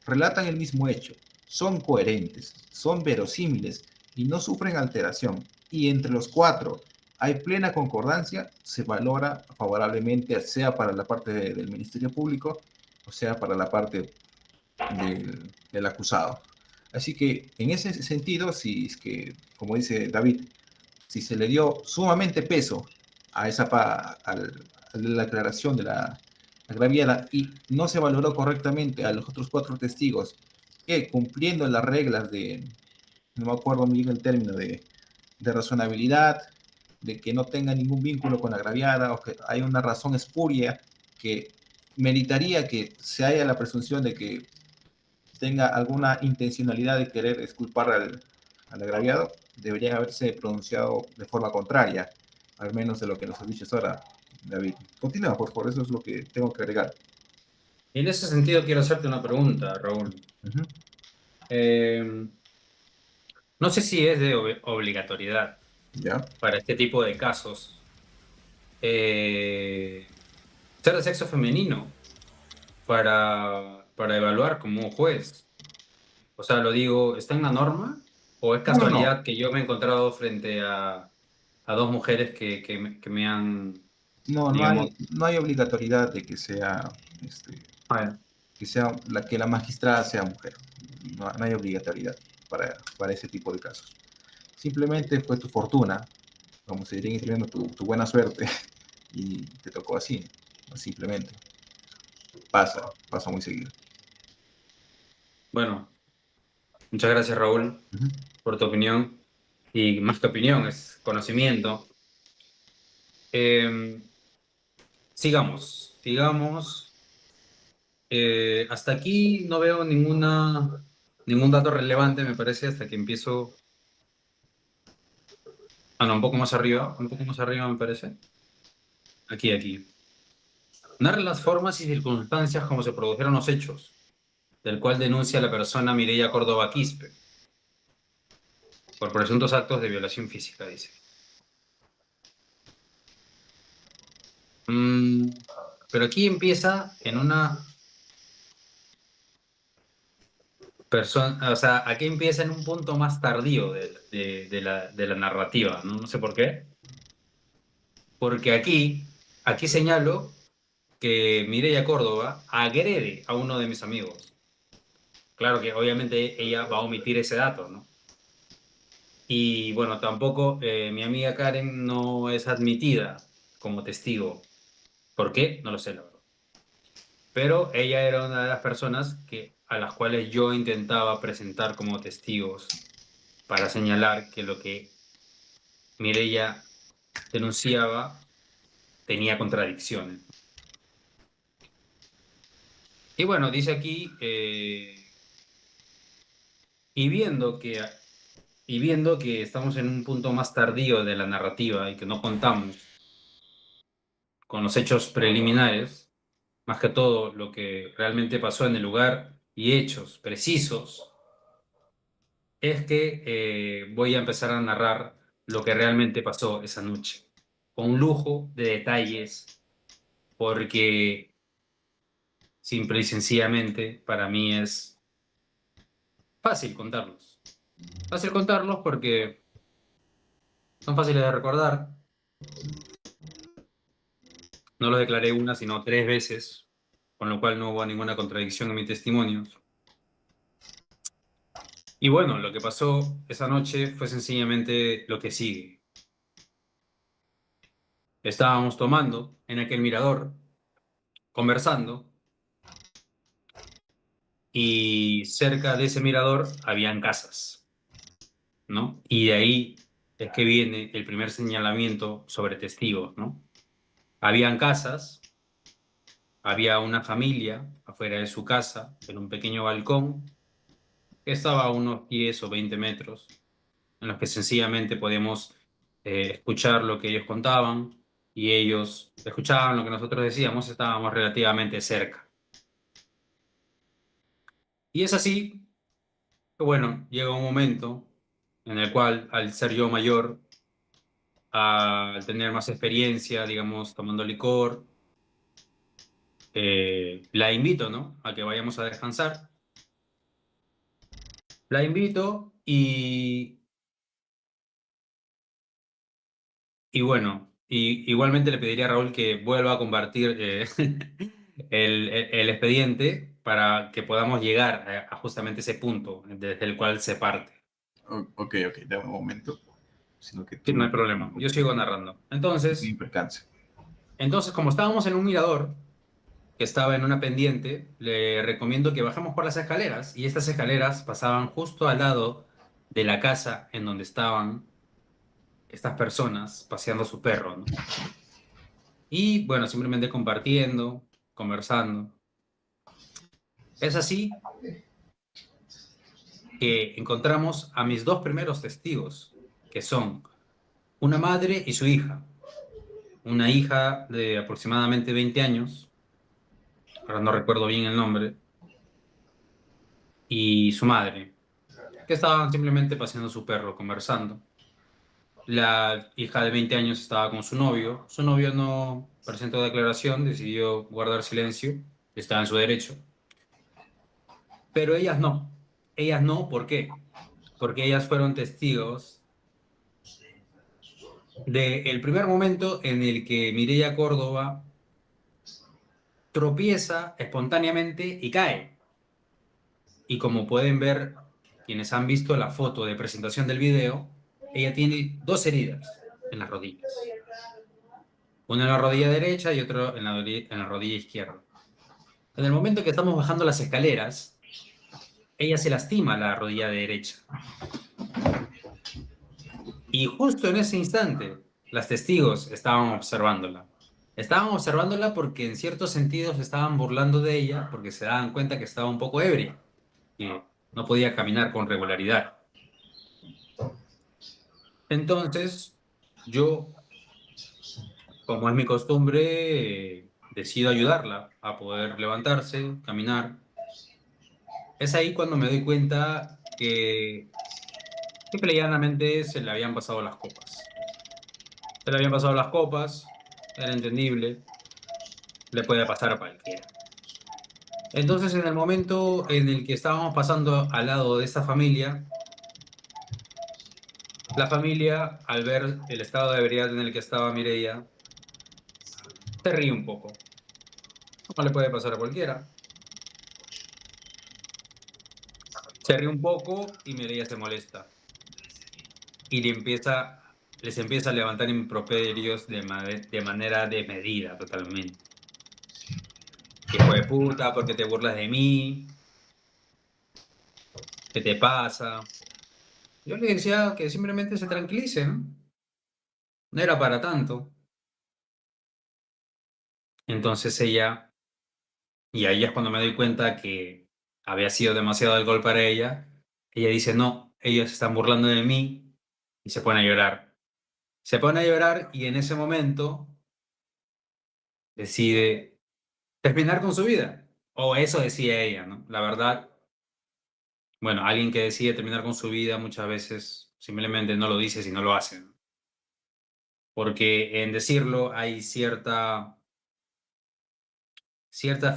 relatan el mismo hecho, son coherentes, son verosímiles y no sufren alteración, y entre los cuatro hay plena concordancia, se valora favorablemente, sea para la parte del Ministerio Público o sea para la parte del acusado. Así que en ese sentido, si es que, como dice David, si se le dio sumamente peso a la aclaración de la agraviada y no se valoró correctamente a los otros 4 testigos que cumpliendo las reglas no me acuerdo muy bien el término, de razonabilidad, de que no tenga ningún vínculo con la agraviada o que hay una razón espuria que meritaría que se haya la presunción de que tenga alguna intencionalidad de querer exculpar al agraviado, deberían haberse pronunciado de forma contraria, al menos de lo que nos has dicho ahora, David. Continúa, por favor, eso es lo que tengo que agregar. Y en ese sentido quiero hacerte una pregunta, Raúl. Ujú. Eh, no sé si es de obligatoriedad ¿Ya? para este tipo de casos eh, ser de sexo femenino para evaluar como juez. O sea, lo digo, ¿está en la norma? ¿O es No, no, no. casualidad que yo me he encontrado frente a dos mujeres que me han, No, digamos, no hay obligatoriedad de que la magistrada sea mujer. No hay obligatoriedad para ese tipo de casos. Simplemente fue tu fortuna, como se diría en tu buena suerte, y te tocó así, simplemente. Pasa muy seguido. bueno, muchas gracias, Raúl, Ujú. por tu opinión. Y más que opinión, es conocimiento. Eh, sigamos. Hasta aquí no veo ningún dato relevante, me parece, hasta que empiezo. Ah, no, un poco más arriba, me parece. Aquí. Narra las formas y circunstancias como se produjeron los hechos, del cual denuncia la persona Mireia Córdoba Quispe, por presuntos actos de violación física, dice. Pero aquí empieza en una persona, o sea, aquí empieza en un punto más tardío de la narrativa, ¿no? No sé por qué. Porque aquí señalo que Mireia Córdoba agrede a uno de mis amigos. Claro que obviamente ella va a omitir ese dato, ¿no? Y bueno, tampoco mi amiga Karen no es admitida como testigo. ¿Por qué? No lo sé, la verdad. Pero ella era una de las personas que a las cuales yo intentaba presentar como testigos para señalar que lo que Mireia denunciaba tenía contradicciones. Y bueno, dice aquí, y viendo que, y viendo que estamos en un punto más tardío de la narrativa y que no contamos con los hechos preliminares, más que todo lo que realmente pasó en el lugar y hechos precisos, es que voy a empezar a narrar lo que realmente pasó esa noche, con un lujo de detalles, porque simple y sencillamente para mí es fácil contarlos. Fácil contarlos porque son fáciles de recordar. No los declaré una, sino 3 veces, con lo cual no hubo ninguna contradicción en mis testimonios. Y bueno, lo que pasó esa noche fue sencillamente lo que sigue. Estábamos tomando en aquel mirador, conversando, y cerca de ese mirador habían casas, ¿no? Y de ahí es que viene el primer señalamiento sobre testigos, ¿no? Habían casas, había una familia afuera de su casa, en un pequeño balcón, que estaba a unos 10 o 20 metros, en los que sencillamente podíamos escuchar lo que ellos contaban y ellos escuchaban lo que nosotros decíamos, estábamos relativamente cerca. Y es así que, bueno, llega un momento en el cual, al ser yo mayor, al tener más experiencia, digamos, tomando licor, la invito, ¿no? A que vayamos a descansar. La invito y bueno, igualmente le pediría a Raúl que vuelva a compartir el expediente para que podamos llegar a justamente ese punto desde el cual se parte. Ok, dame un momento. Sino que Sí, no tuve hay problema. Yo sigo narrando. un Entonces, percance. como estábamos en un mirador que estaba en una pendiente, le recomiendo que bajamos por las escaleras y estas escaleras pasaban justo al lado de la casa en donde estaban estas personas paseando a su perro, ¿no? Y bueno, simplemente compartiendo, conversando. Es así que encontramos a mis dos primeros testigos, que son una madre y su hija. Una hija de aproximadamente 20 años, ahora no recuerdo bien el nombre, y su madre, que estaban simplemente paseando su perro, conversando. La hija de 20 años estaba con su novio no presentó declaración, decidió guardar silencio, estaba en su derecho, pero ellas no, ¿por qué? Porque ellas fueron testigos del primer momento en el que Mireia Córdoba tropieza espontáneamente y cae. Y como pueden ver quienes han visto la foto de presentación del video, ella tiene 2 heridas en las rodillas. Una en la rodilla derecha y otra en la rodilla izquierda. En el momento que estamos bajando las escaleras, ella se lastima la rodilla derecha. Y justo en ese instante, las testigos estaban observándola. Estaban observándola porque en ciertos sentidos estaban burlando de ella porque se daban cuenta que estaba un poco ebria y no podía caminar con regularidad. Entonces, yo, como es mi costumbre, decido ayudarla a poder levantarse, caminar. Es ahí cuando me doy cuenta que simple y llanamente se le habían pasado las copas. Se le habían pasado las copas, era entendible, le puede pasar a cualquiera. Entonces, en el momento en el que estábamos pasando al lado de esta familia, la familia, al ver el estado de ebriedad en el que estaba Mireia, se ríe un poco. ¿Cómo le puede pasar a cualquiera? Se ríe un poco y Mireia se molesta. Y les empieza a levantar improperios de manera desmedida totalmente. Hijo de puta, ¿por qué te burlas de mí? ¿Qué te pasa? Yo le decía que simplemente se tranquilice, ¿no? No era para tanto. Entonces ella, y ahí es cuando me doy cuenta que había sido demasiado alcohol para ella, ella dice, no, ellos se están burlando de mí y se pone a llorar. Se pone a llorar y en ese momento decide terminar con su vida. O eso decía ella, ¿no? La verdad, bueno, alguien que decide terminar con su vida muchas veces simplemente no lo dice si no lo hace, ¿no? Porque en decirlo hay cierta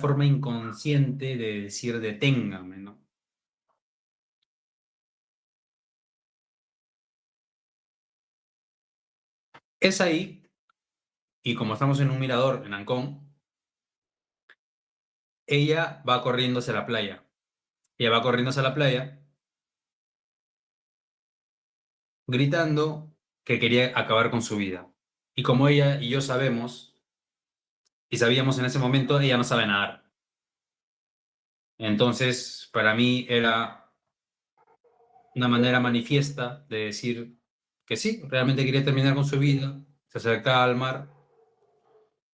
forma inconsciente de decir deténgame, ¿no? Es ahí, y como estamos en un mirador en Ancón, ella va corriendo hacia la playa. Ella va corriendo hacia la playa gritando que quería acabar con su vida. Y como ella y yo sabemos, y sabíamos en ese momento, ella no sabe nadar. Entonces, para mí era una manera manifiesta de decir que sí, realmente quería terminar con su vida, se acercaba al mar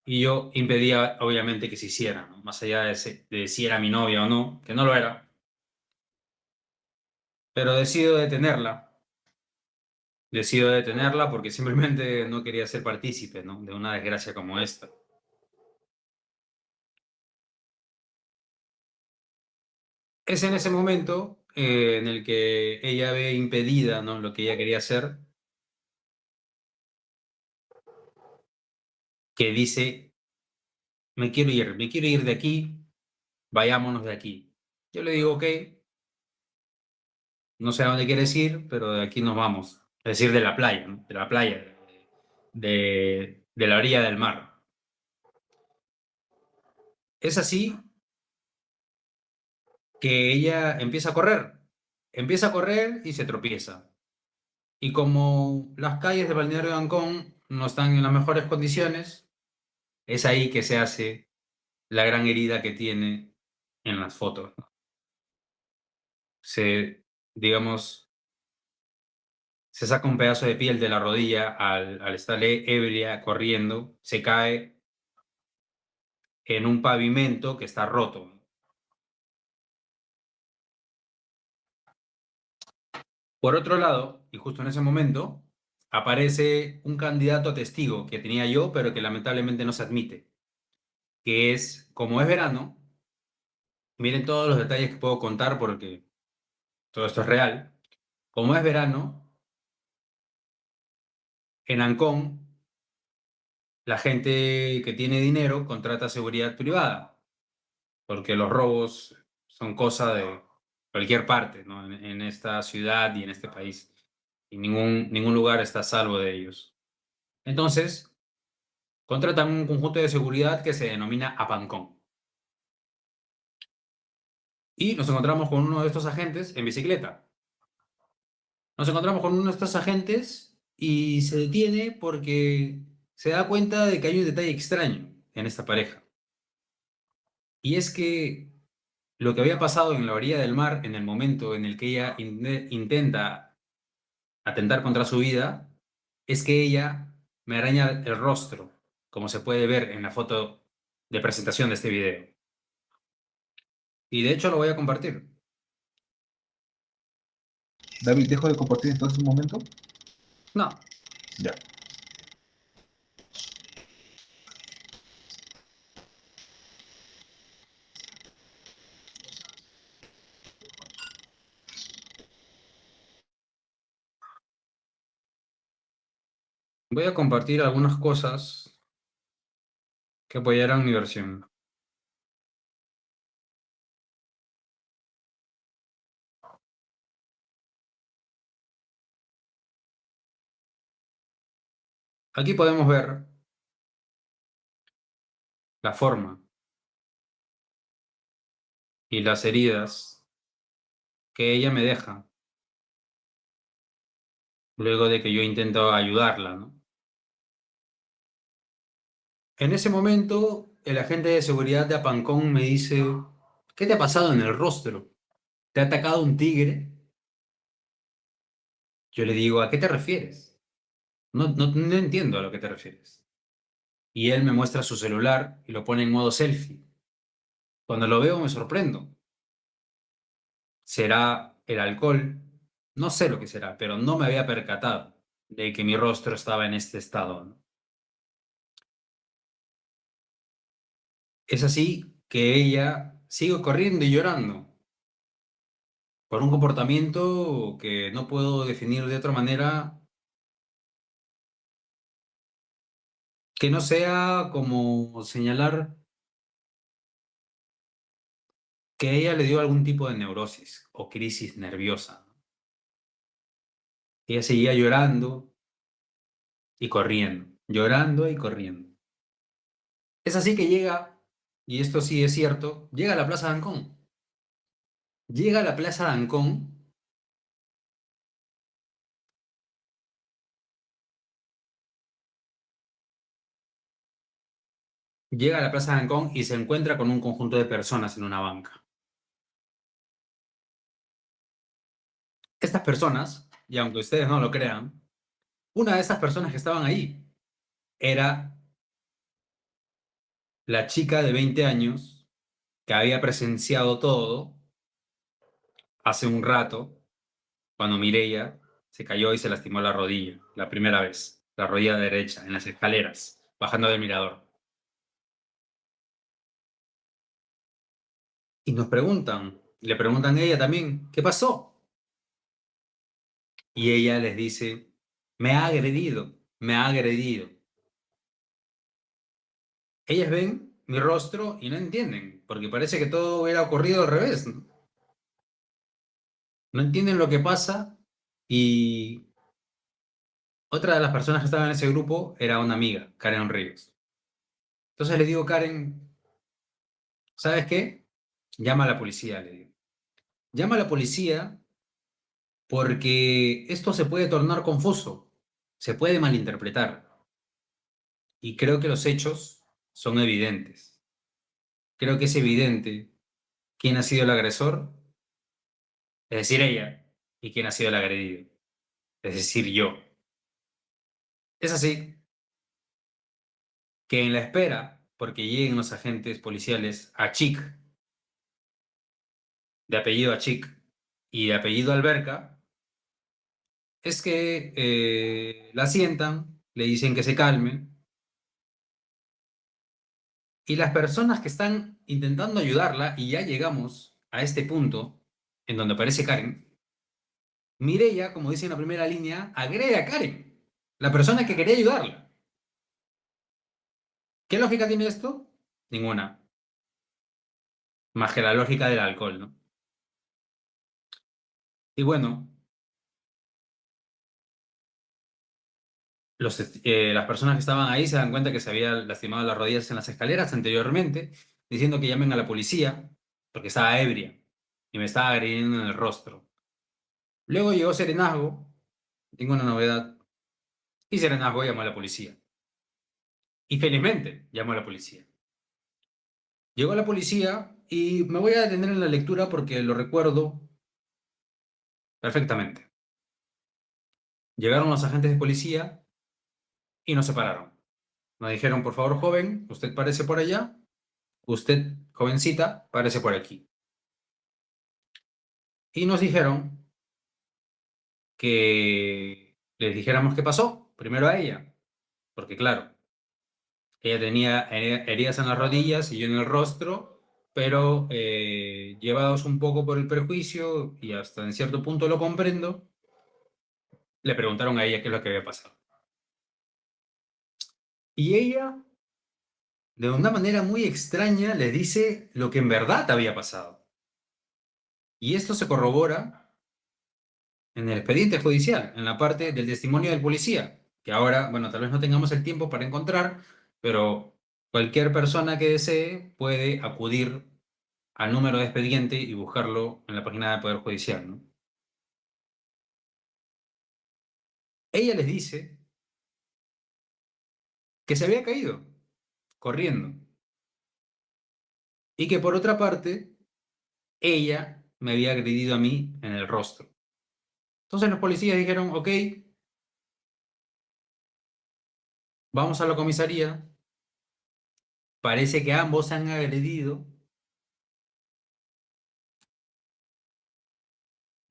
y yo impedía, obviamente, que se hiciera, ¿no? Más allá de si era mi novia o no, que no lo era, pero decido detenerla porque simplemente no quería ser partícipe, ¿no? De una desgracia como esta. Es en ese momento en el que ella ve impedida, ¿no? Lo que ella quería hacer, que dice, me quiero ir de aquí, vayámonos de aquí. Yo le digo, ok, no sé a dónde quieres ir, pero de aquí nos vamos. Es decir, de la playa, ¿no? De la playa, de la orilla del mar. Es así que ella empieza a correr y se tropieza. Y como las calles de Balneario de Ancón no están en las mejores condiciones, es ahí que se hace la gran herida que tiene en las fotos, ¿no? Se, digamos, se saca un pedazo de piel de la rodilla al estar ebria corriendo, se cae en un pavimento que está roto. Por otro lado, y justo en ese momento, aparece un candidato a testigo que tenía yo, pero que lamentablemente no se admite, que es, como es verano, miren todos los detalles que puedo contar porque todo esto es real, como es verano, en Ancón, la gente que tiene dinero contrata seguridad privada, porque los robos son cosa de cualquier parte, ¿no? En esta ciudad y en este país. Y ningún lugar está a salvo de ellos. Entonces, contratan un conjunto de seguridad que se denomina Apancón. Y nos encontramos con uno de estos agentes en bicicleta. Nos encontramos con uno de estos agentes y se detiene porque se da cuenta de que hay un detalle extraño en esta pareja. Y es que lo que había pasado en la orilla del mar en el momento en el que ella intenta atentar contra su vida es que ella me araña el rostro, como se puede ver en la foto de presentación de este video. Y de hecho lo voy a compartir. David, ¿dejo de compartir entonces un momento? No, Ya. voy a compartir algunas cosas que apoyarán mi versión. Aquí podemos ver la forma y las heridas que ella me deja luego de que yo intento ayudarla, ¿no? En ese momento, el agente de seguridad de Apancón me dice, ¿qué te ha pasado en el rostro? ¿Te ha atacado un tigre? Yo le digo, ¿a qué te refieres? No entiendo a lo que te refieres. Y él me muestra su celular y lo pone en modo selfie. Cuando lo veo me sorprendo. ¿Será el alcohol? No sé lo que será, pero no me había percatado de que mi rostro estaba en este estado, ¿no? Es así que ella sigue corriendo y llorando por un comportamiento que no puedo definir de otra manera que no sea como señalar que ella le dio algún tipo de neurosis o crisis nerviosa, ¿no? Ella seguía llorando y corriendo, llorando y corriendo. Es así que llega, y esto sí es cierto, llega a la Plaza de Ancón. Llega a la Plaza de Ancón, llega a la Plaza de Ancón y se encuentra con un conjunto de personas en una banca. Estas personas, y aunque ustedes no lo crean, una de esas personas que estaban ahí era la chica de 20 años que había presenciado todo hace un rato cuando Mireia se cayó y se lastimó la rodilla, la primera vez, la rodilla derecha, en las escaleras, bajando del mirador. Y nos preguntan, le preguntan a ella también, ¿qué pasó? Y ella les dice, me ha agredido, me ha agredido. Ellas ven mi rostro y no entienden, porque parece que todo hubiera ocurrido al revés, ¿no? No entienden lo que pasa y otra de las personas que estaban en ese grupo era una amiga, Karen Ríos. Entonces le digo, Karen, ¿sabes qué? Llama a la policía, le digo. Llama a la policía porque esto se puede tornar confuso, se puede malinterpretar. Y creo que los hechos son evidentes. Creo que es evidente quién ha sido el agresor, es decir, ella, y quién ha sido el agredido, es decir, yo. Es así que en la espera, porque lleguen los agentes policiales a Chic, de apellido Achik y de apellido Alberca, es que la sientan, le dicen que se calme, y las personas que están intentando ayudarla, y ya llegamos a este punto en donde aparece Karen, Mireia, como dice en la primera línea, agrede a Karen, la persona que quería ayudarla. ¿Qué lógica tiene esto? Ninguna, más que la lógica del alcohol, ¿no? Y bueno, las personas que estaban ahí se dan cuenta que se había lastimado las rodillas en las escaleras anteriormente, diciendo que llamen a la policía porque estaba ebria y me estaba agrediendo en el rostro. Luego llegó Serenazgo, tengo una novedad, y Serenazgo llamó a la policía. Y felizmente llamó a la policía. Llegó la policía y me voy a detener en la lectura porque lo recuerdo perfectamente. Llegaron los agentes de policía y nos separaron. Nos dijeron, por favor, joven, usted párese por allá, usted, jovencita, párese por aquí. Y nos dijeron que les dijéramos qué pasó, primero a ella, porque claro, ella tenía heridas en las rodillas y yo en el rostro, pero llevados un poco por el prejuicio, y hasta en cierto punto lo comprendo, le preguntaron a ella qué es lo que había pasado. Y ella, de una manera muy extraña, les dice lo que en verdad había pasado. Y esto se corrobora en el expediente judicial, en la parte del testimonio del policía, que ahora, bueno, tal vez no tengamos el tiempo para encontrar, pero cualquier persona que desee puede acudir al número de expediente y buscarlo en la página del Poder Judicial, ¿no? Ella les dice que se había caído corriendo y que por otra parte ella me había agredido a mí en el rostro. Entonces los policías dijeron, ok, vamos a la comisaría. Parece que ambos se han agredido.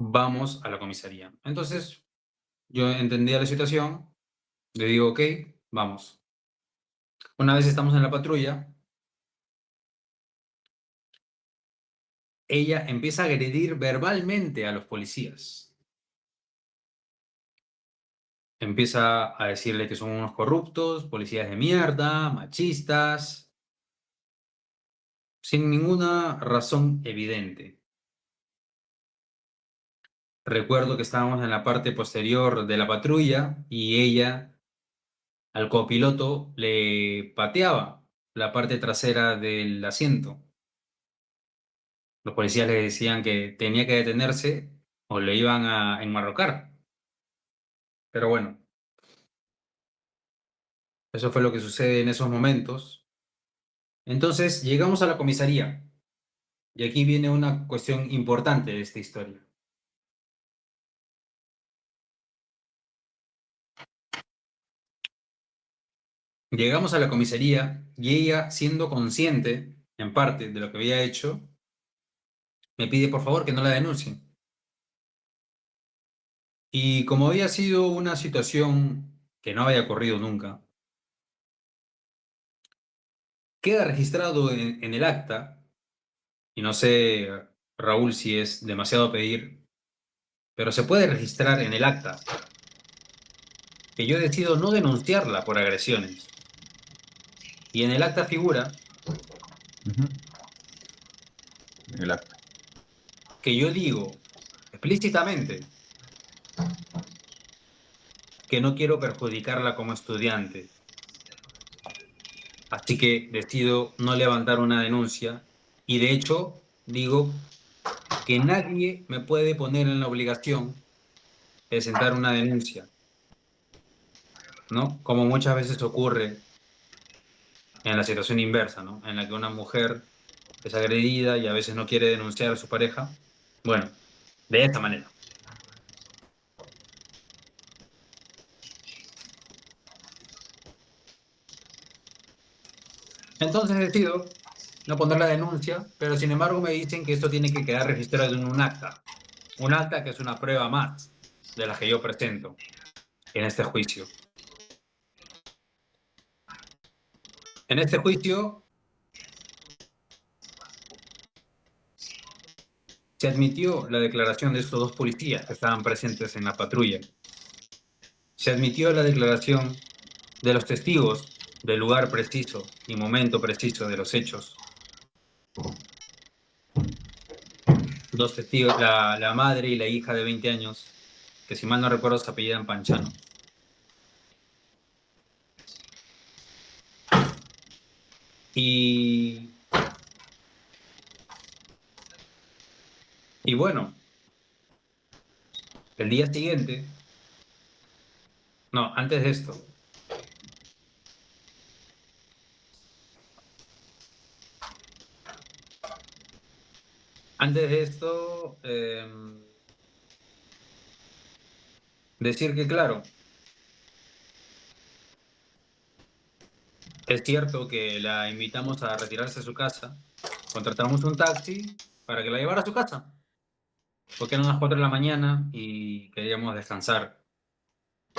Vamos a la comisaría. Entonces yo entendía la situación. Le digo, ok, vamos. Una vez estamos en la patrulla, ella empieza a agredir verbalmente a los policías. Empieza a decirle que son unos corruptos, policías de mierda, machistas, sin ninguna razón evidente. Recuerdo que estábamos en la parte posterior de la patrulla y ella al copiloto le pateaba la parte trasera del asiento. Los policías le decían que tenía que detenerse o le iban a enmarrocar. Pero bueno, eso fue lo que sucede en esos momentos. Entonces llegamos a la comisaría y aquí viene una cuestión importante de esta historia. Llegamos a la comisaría y ella, siendo consciente, en parte, de lo que había hecho, me pide por favor que no la denuncie. Y como había sido una situación que no había ocurrido nunca, queda registrado en el acta, y no sé, Raúl, si es demasiado pedir, pero se puede registrar en el acta que yo decido no denunciarla por agresiones. Y en el acta figura Ujú. En el acta. que yo digo explícitamente que no quiero perjudicarla como estudiante. Así que decido no levantar una denuncia y de hecho digo que nadie me puede poner en la obligación de presentar una denuncia, ¿no? Como muchas veces ocurre en la situación inversa, ¿no? En la que una mujer es agredida y a veces no quiere denunciar a su pareja. Bueno, de esta manera. Entonces decido no poner la denuncia, pero sin embargo me dicen que esto tiene que quedar registrado en un acta. Un acta que es una prueba más de la que yo presento en este juicio. En este juicio se admitió la declaración de estos dos policías que estaban presentes en la patrulla. Se admitió la declaración de los testigos del lugar preciso y momento preciso de los hechos. Dos testigos, la madre y la hija de 20 años, que si mal no recuerdo se apellidan Panchano. Y, y bueno, el día siguiente, no, antes de esto, decir que claro, es cierto que la invitamos a retirarse a su casa, contratamos un taxi para que la llevara a su casa, porque eran las 4 de la mañana y queríamos descansar.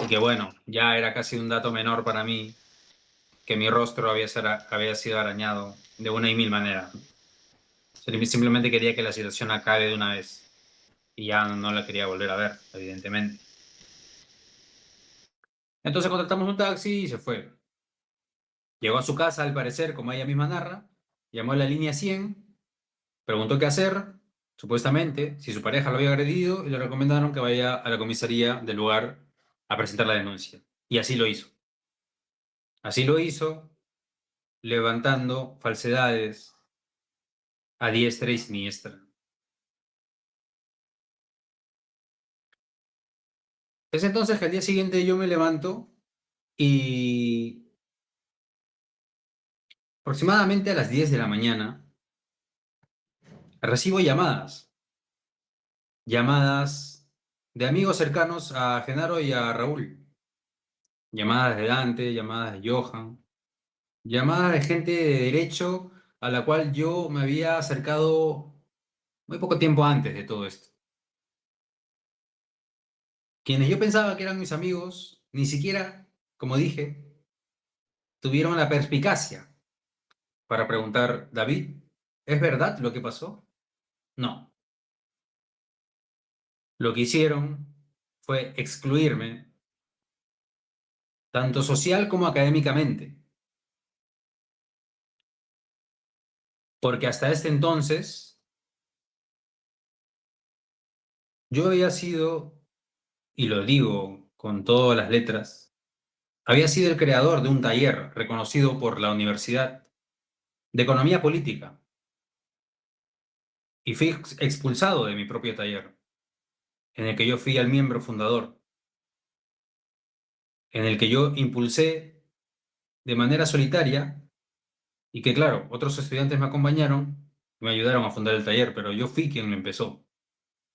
Y que bueno, ya era casi un dato menor para mí que mi rostro había sido arañado de una y mil maneras. Simplemente quería que la situación acabe de una vez y ya no la quería volver a ver, evidentemente. Entonces contratamos un taxi y se fue. Llegó a su casa, al parecer, como ella misma narra, llamó a la línea 100, preguntó qué hacer, supuestamente, si su pareja lo había agredido, y le recomendaron que vaya a la comisaría del lugar a presentar la denuncia. Y así lo hizo. Así lo hizo, levantando falsedades a diestra y siniestra. Es entonces que al día siguiente yo me levanto y aproximadamente a las 10 de la mañana recibo llamadas de amigos cercanos a Genaro y a Raúl. Llamadas de Dante, llamadas de Johan, llamadas de gente de derecho a la cual yo me había acercado muy poco tiempo antes de todo esto. Quienes yo pensaba que eran mis amigos, ni siquiera, como dije, tuvieron la perspicacia para preguntar, David, ¿es verdad lo que pasó? No. Lo que hicieron fue excluirme, tanto social como académicamente, porque hasta este entonces yo había sido, y lo digo con todas las letras, había sido el creador de un taller reconocido por la Universidad de Economía Política y fui expulsado de mi propio taller, en el que yo fui el miembro fundador, en el que yo impulsé de manera solitaria y que, claro, otros estudiantes me acompañaron y me ayudaron a fundar el taller, pero yo fui quien lo empezó.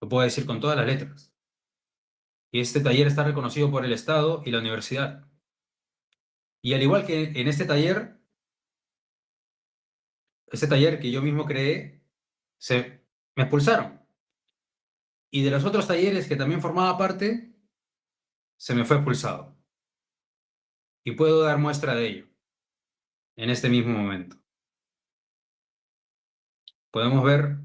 Lo puedo decir con todas las letras. Y este taller está reconocido por el Estado y la universidad. Y al igual que en este taller que yo mismo creé, me expulsaron. Y de los otros talleres que también formaba parte, se me fue expulsado. Y puedo dar muestra de ello en este mismo momento. Podemos ver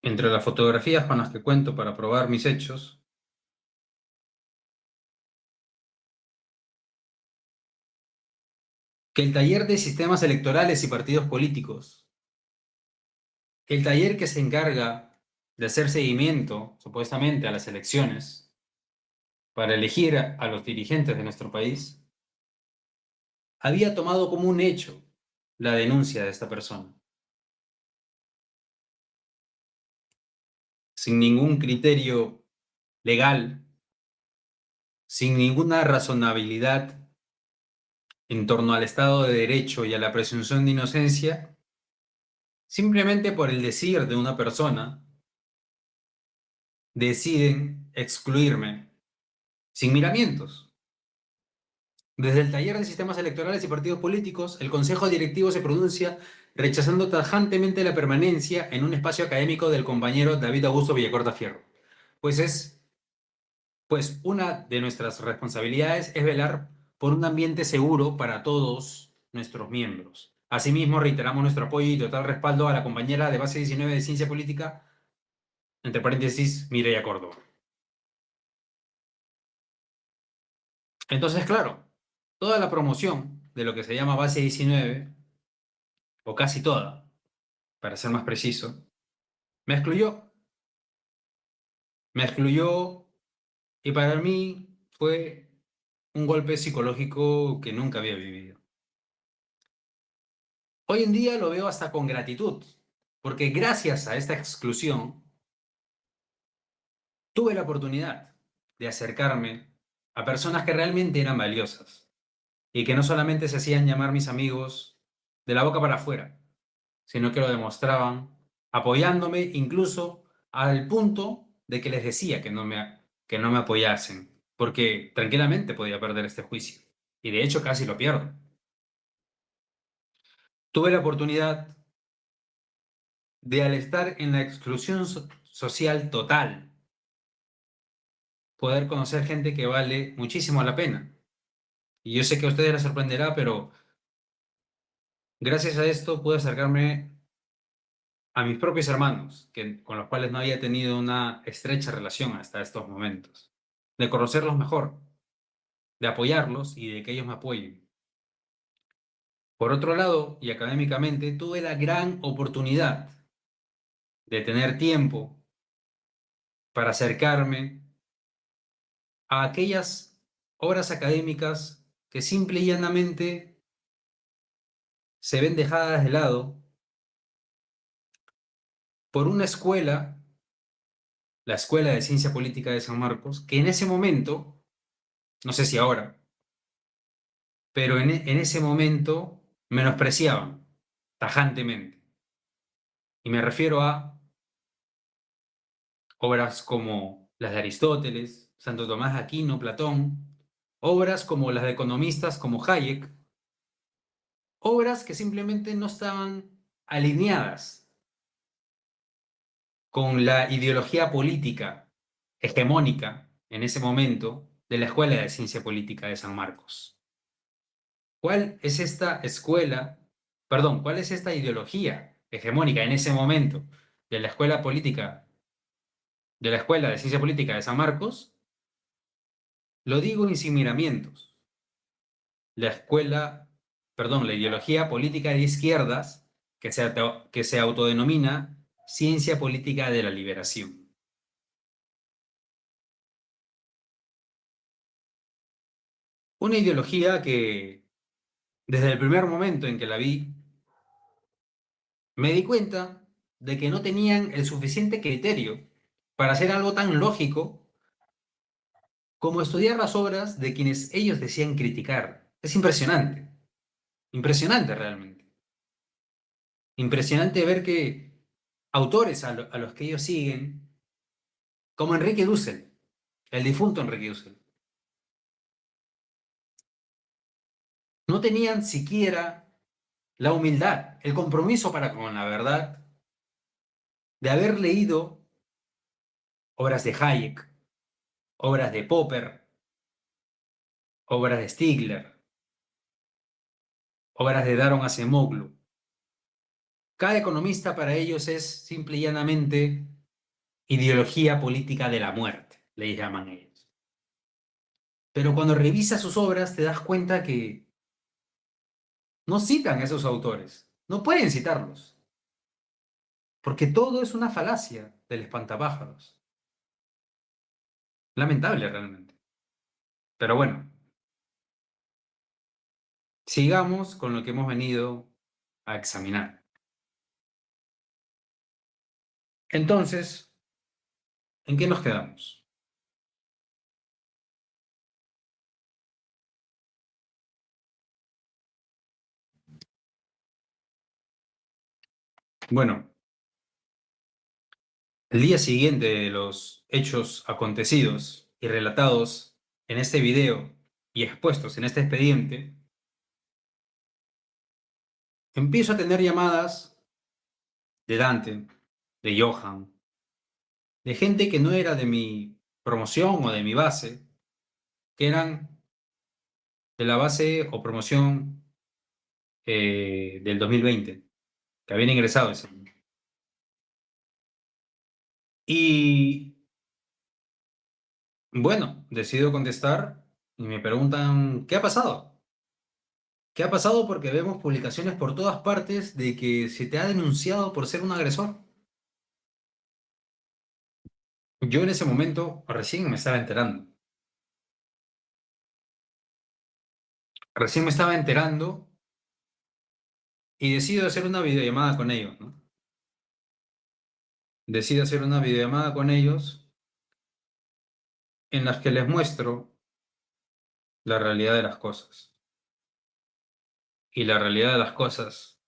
entre las fotografías con las que cuento para probar mis hechos, que el taller de sistemas electorales y partidos políticos, el taller que se encarga de hacer seguimiento, supuestamente, a las elecciones, para elegir a los dirigentes de nuestro país, había tomado como un hecho la denuncia de esta persona, sin ningún criterio legal, sin ninguna razonabilidad en torno al Estado de Derecho y a la presunción de inocencia, simplemente por el decir de una persona, deciden excluirme sin miramientos. Desde el taller de sistemas electorales y partidos políticos, el Consejo Directivo se pronuncia rechazando tajantemente la permanencia en un espacio académico del compañero David Augusto Villacorta Fierro. Pues una de nuestras responsabilidades es velar por un ambiente seguro para todos nuestros miembros. Asimismo, reiteramos nuestro apoyo y total respaldo a la compañera de base 19 de Ciencia Política, entre paréntesis, Mireia Córdoba. Entonces, claro, toda la promoción de lo que se llama base 19, o casi toda, para ser más preciso, me excluyó. Me excluyó y para mí fue un golpe psicológico que nunca había vivido. Hoy en día lo veo hasta con gratitud, porque gracias a esta exclusión tuve la oportunidad de acercarme a personas que realmente eran valiosas y que no solamente se hacían llamar mis amigos de la boca para afuera, sino que lo demostraban apoyándome incluso al punto de que les decía que no me apoyasen, porque tranquilamente podía perder este juicio. Y de hecho casi lo pierdo. Tuve la oportunidad de, al estar en la exclusión social total, poder conocer gente que vale muchísimo la pena. Y yo sé que a ustedes les sorprenderá, pero gracias a esto pude acercarme a mis propios hermanos, con los cuales no había tenido una estrecha relación hasta estos momentos, de conocerlos mejor, de apoyarlos y de que ellos me apoyen. Por otro lado, y académicamente, tuve la gran oportunidad de tener tiempo para acercarme a aquellas obras académicas que simple y llanamente se ven dejadas de lado por una escuela, la Escuela de Ciencia Política de San Marcos, que en ese momento, no sé si ahora, pero en ese momento menospreciaban tajantemente. Y me refiero a obras como las de Aristóteles, Santo Tomás de Aquino, Platón, obras como las de economistas como Hayek, obras que simplemente no estaban alineadas con la ideología política hegemónica en ese momento de la Escuela de Ciencia Política de San Marcos. ¿Cuál es esta escuela, perdón, cuál es esta ideología hegemónica en ese momento de la Escuela Política, de la Escuela de Ciencia Política de San Marcos? Lo digo sin miramientos. La escuela, perdón, la ideología política de izquierdas que se autodenomina Ciencia Política de la Liberación. Una ideología que, desde el primer momento en que la vi, me di cuenta de que no tenían el suficiente criterio para hacer algo tan lógico como estudiar las obras de quienes ellos decían criticar. Es impresionante, impresionante realmente. Impresionante ver que autores a los que ellos siguen, como Enrique Dussel, el difunto Enrique Dussel, no tenían siquiera la humildad, el compromiso para con la verdad de haber leído obras de Hayek, obras de Popper, obras de Stigler, obras de Daron Acemoglu. Cada economista para ellos es simple y llanamente ideología política de la muerte, le llaman ellos. Pero cuando revisas sus obras te das cuenta que no citan a esos autores, no pueden citarlos, porque todo es una falacia del espantapájaros. Lamentable realmente. Pero bueno, sigamos con lo que hemos venido a examinar. Entonces, ¿en qué nos quedamos? Bueno, el día siguiente de los hechos acontecidos y relatados en este video y expuestos en este expediente, empiezo a tener llamadas de Dante, de Johan, de gente que no era de mi promoción o de mi base, que eran de la base o promoción del 2020, que habían ingresado ese año. Y bueno, decido contestar y me preguntan, ¿qué ha pasado? ¿Qué ha pasado? Porque vemos publicaciones por todas partes de que se te ha denunciado por ser un agresor. Yo en ese momento recién me estaba enterando. Recién me estaba enterando y decido hacer una videollamada con ellos, ¿no? Decido hacer una videollamada con ellos en las que les muestro la realidad de las cosas. Y la realidad de las cosas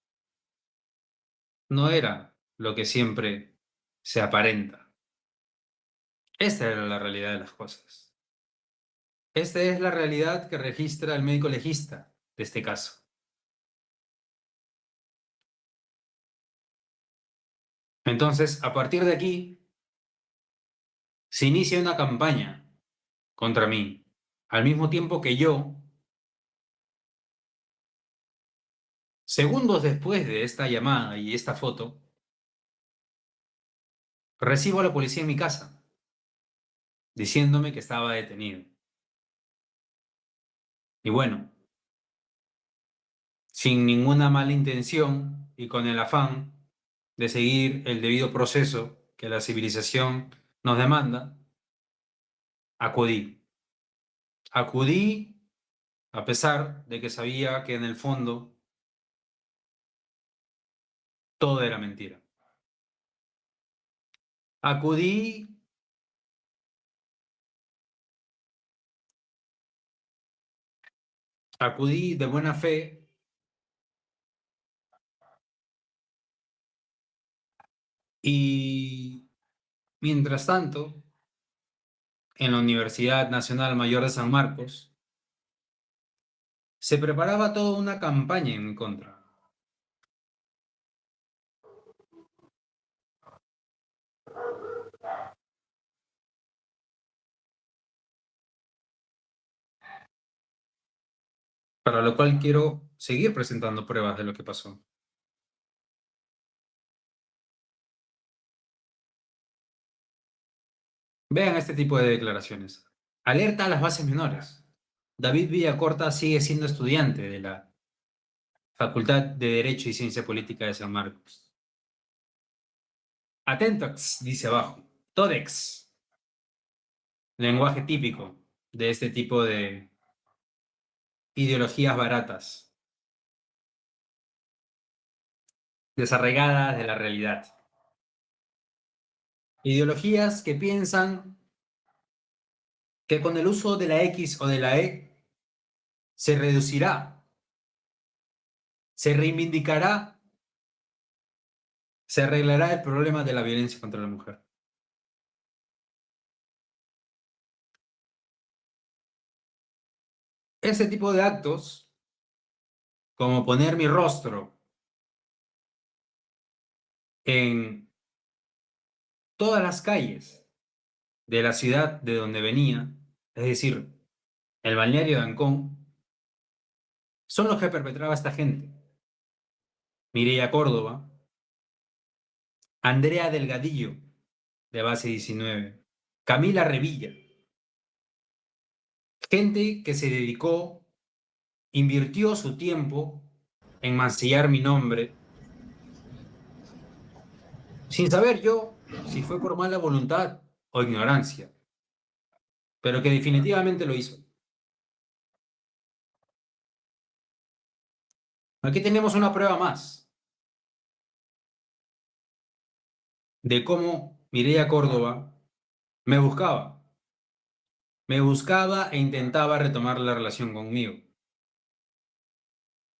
no era lo que siempre se aparenta. Esta era la realidad de las cosas. Esta es la realidad que registra el médico legista de este caso. Entonces, a partir de aquí, se inicia una campaña contra mí, al mismo tiempo que yo, segundos después de esta llamada y esta foto, recibo a la policía en mi casa, diciéndome que estaba detenido. Y bueno, sin ninguna mala intención y con el afán de seguir el debido proceso que la civilización nos demanda, acudí. Acudí a pesar de que sabía que en el fondo todo era mentira. Acudí Acudí de buena fe y Mientras tanto, en la Universidad Nacional Mayor de San Marcos, se preparaba toda una campaña en mi contra. Para lo cual quiero seguir presentando pruebas de lo que pasó. Vean este tipo de declaraciones. Alerta a las bases menores. David Villacorta sigue siendo estudiante de la Facultad de Derecho y Ciencia Política de San Marcos. Atentox, dice abajo. Todex. Lenguaje típico de este tipo de ideologías baratas, desarraigadas de la realidad. Ideologías que piensan que con el uso de la X o de la E se reducirá, se reivindicará, se arreglará el problema de la violencia contra la mujer. Ese tipo de actos, como poner mi rostro en todas las calles de la ciudad de donde venía, es decir, el balneario de Ancón, son los que perpetraba esta gente. Mireia Córdoba, Andrea Delgadillo, de base 19, Camila Revilla, gente que se dedicó, invirtió su tiempo en mancillar mi nombre, sin saber yo si fue por mala voluntad o ignorancia, pero que definitivamente lo hizo. Aquí tenemos una prueba más de cómo Mireia Córdoba me buscaba e intentaba retomar la relación conmigo.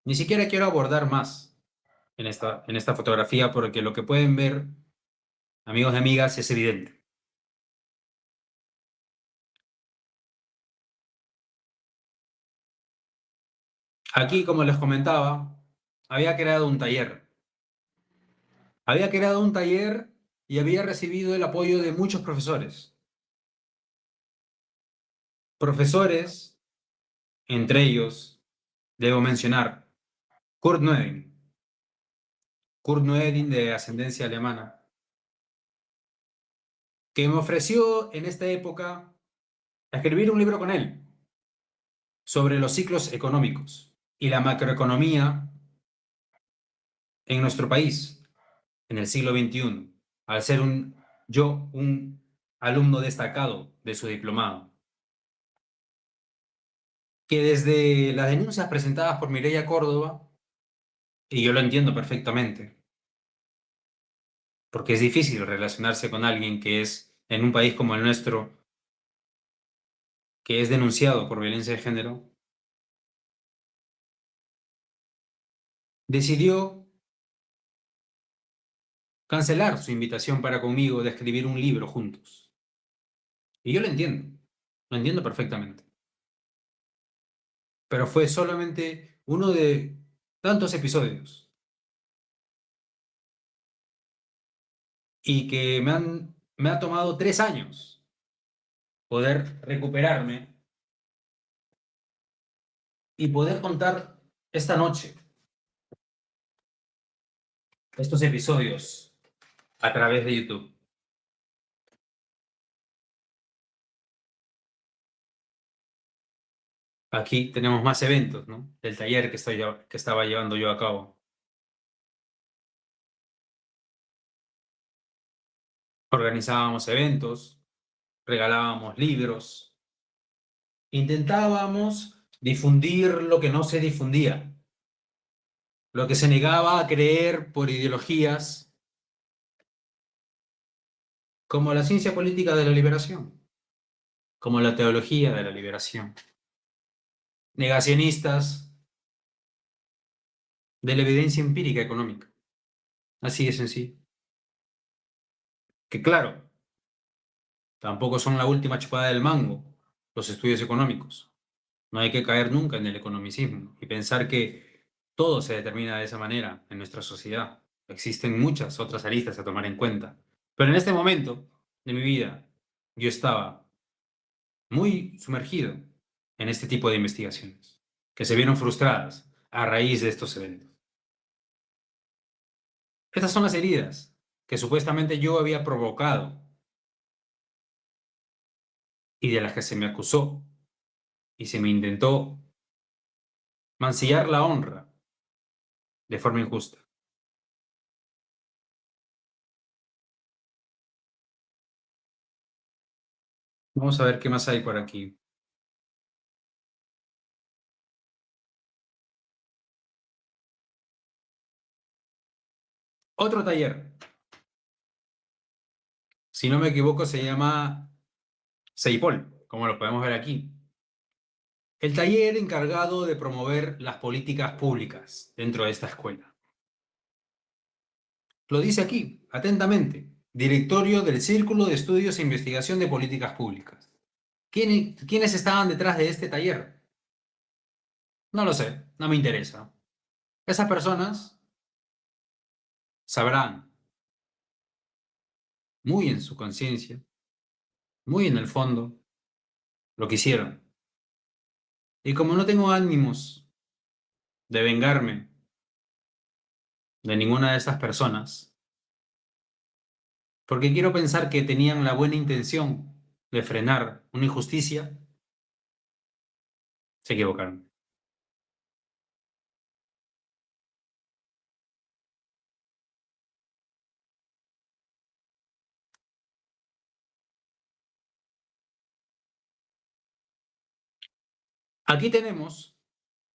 Ni siquiera quiero abordar más en esta fotografía porque lo que pueden ver, amigos y amigas, es evidente. Aquí, como les comentaba, había creado un taller. Había creado un taller y había recibido el apoyo de muchos profesores. Profesores, entre ellos, debo mencionar, Kurt Neueding. Kurt Neueding, de ascendencia alemana, que me ofreció en esta época escribir un libro con él sobre los ciclos económicos y la macroeconomía en nuestro país en el siglo XXI, al ser yo un alumno destacado de su diplomado. Que desde las denuncias presentadas por Mireia Córdoba, y yo lo entiendo perfectamente, porque es difícil relacionarse con alguien que es, en un país como el nuestro, que es denunciado por violencia de género, decidió cancelar su invitación para conmigo de escribir un libro juntos. Y yo lo entiendo perfectamente. Pero fue solamente uno de tantos episodios y que me ha tomado 3 años poder recuperarme y poder contar esta noche estos episodios a través de YouTube. Aquí tenemos más eventos, ¿no? Del taller que estaba llevando yo a cabo. Organizábamos eventos, regalábamos libros, intentábamos difundir lo que no se difundía, lo que se negaba a creer por ideologías como la ciencia política de la liberación, como la teología de la liberación, negacionistas de la evidencia empírica económica. Así de sencillo. Que claro, Tampoco son la última chupada del mango los estudios económicos. No hay que caer nunca en el economicismo y pensar que todo se determina de esa manera en nuestra sociedad. Existen muchas otras aristas a tomar en cuenta. Pero en este momento de mi vida, yo estaba muy sumergido en este tipo de investigaciones, que se vieron frustradas a raíz de estos eventos. Estas son las heridas que supuestamente yo había provocado y de las que se me acusó y se me intentó mancillar la honra de forma injusta. Vamos a ver qué más hay por aquí. Otro taller, si no me equivoco, se llama CEIPOL, como lo podemos ver aquí. El taller encargado de promover las políticas públicas dentro de esta escuela. Lo dice aquí, atentamente, Directorio del Círculo de Estudios e Investigación de Políticas Públicas. ¿Quiénes estaban detrás de este taller? No lo sé, no me interesa. Esas personas sabrán, muy en su conciencia, muy en el fondo, lo que hicieron. Y como no tengo ánimos de vengarme de ninguna de estas personas, porque quiero pensar que tenían la buena intención de frenar una injusticia, se equivocaron. Aquí tenemos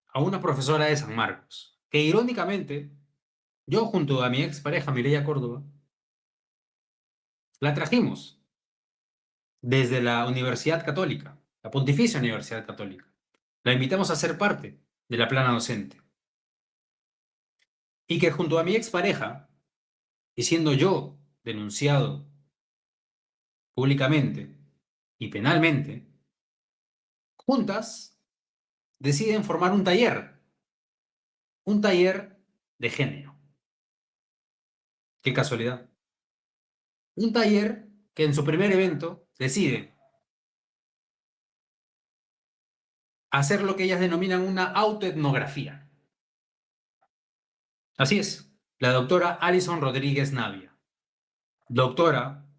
a una profesora de San Marcos, que irónicamente, yo junto a mi expareja Mireia Córdoba, la trajimos desde la Universidad Católica, la Pontificia Universidad Católica. La invitamos a ser parte de la plana docente. Y que junto a mi expareja, y siendo yo denunciado públicamente y penalmente, juntas deciden formar un taller de género. Qué casualidad. Un taller que en su primer evento decide hacer lo que ellas denominan una autoetnografía. Así es, la doctora Alison Rodríguez Navia, doctora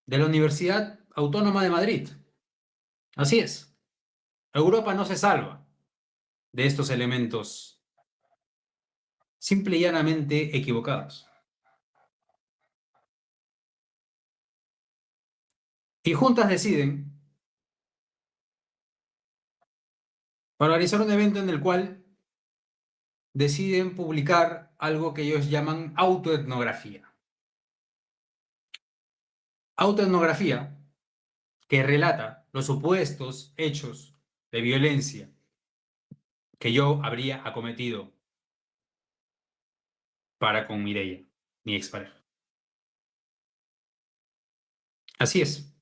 de la Universidad Autónoma de Madrid. Así es, Europa no se salva de estos elementos simple y llanamente equivocados. Y juntas deciden organizar un evento en el cual deciden publicar algo que ellos llaman autoetnografía. Autoetnografía que relata los supuestos hechos de violencia que yo habría acometido para con Mireia, mi expareja. Así es.